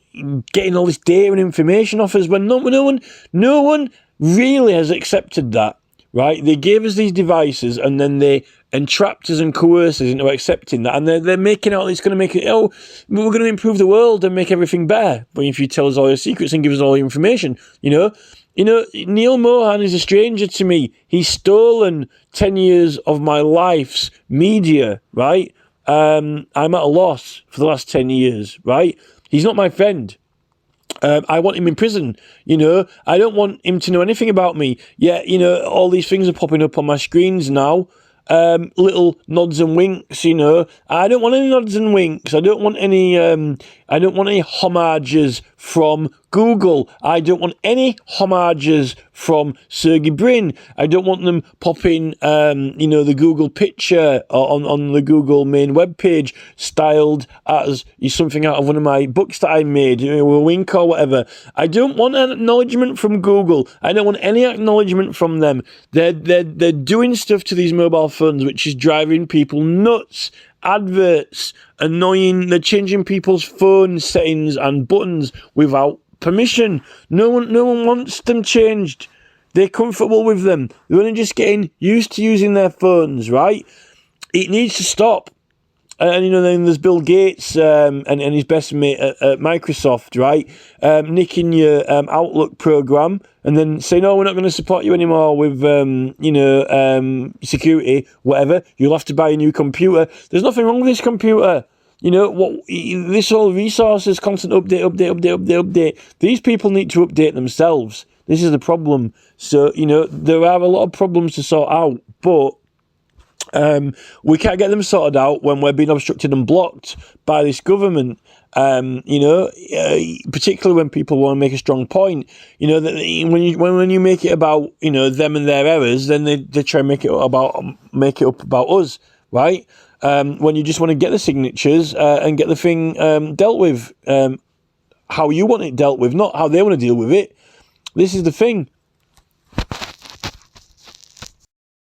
getting all this data and information off us when no one really has accepted that. Right? They gave us these devices and then they entrapped us and coerced us into accepting that. And they're making out it's going to make it, we're going to improve the world and make everything better. But if you tell us all your secrets and give us all your information, Neil Mohan is a stranger to me. He's stolen 10 years of my life's media, right? I'm at a loss for the last 10 years, right? He's not my friend. I want him in prison, I don't want him to know anything about me. Yeah, all these things are popping up on my screens now. Little nods and winks, I don't want any nods and winks. I don't want any homages from Google. I don't want any homages from Sergey Brin. I don't want them popping, the Google picture on the Google main webpage styled as something out of one of my books that I made, a wink or whatever. I don't want an acknowledgement from Google. I don't want any acknowledgement from them. They're doing stuff to these mobile phones which is driving people nuts. Adverts, annoying. They're changing people's phone settings and buttons without permission. No one wants them changed. They're comfortable with them. They're only just getting used to using their phones, right? It needs to stop. And then there's Bill Gates and his best mate at Microsoft, right? Nicking your Outlook program and then saying, "No, we're not going to support you anymore with security, whatever. You'll have to buy a new computer." There's nothing wrong with this computer. This whole resources, constant update. These people need to update themselves. This is the problem. So there are a lot of problems to sort out, but we can't get them sorted out when we're being obstructed and blocked by this government. Particularly when people want to make a strong point. That when you make it about them and their errors, then they try and make it up about us, right? When you just want to get the signatures and get the thing dealt with, how you want it dealt with, not how they want to deal with it. This is the thing.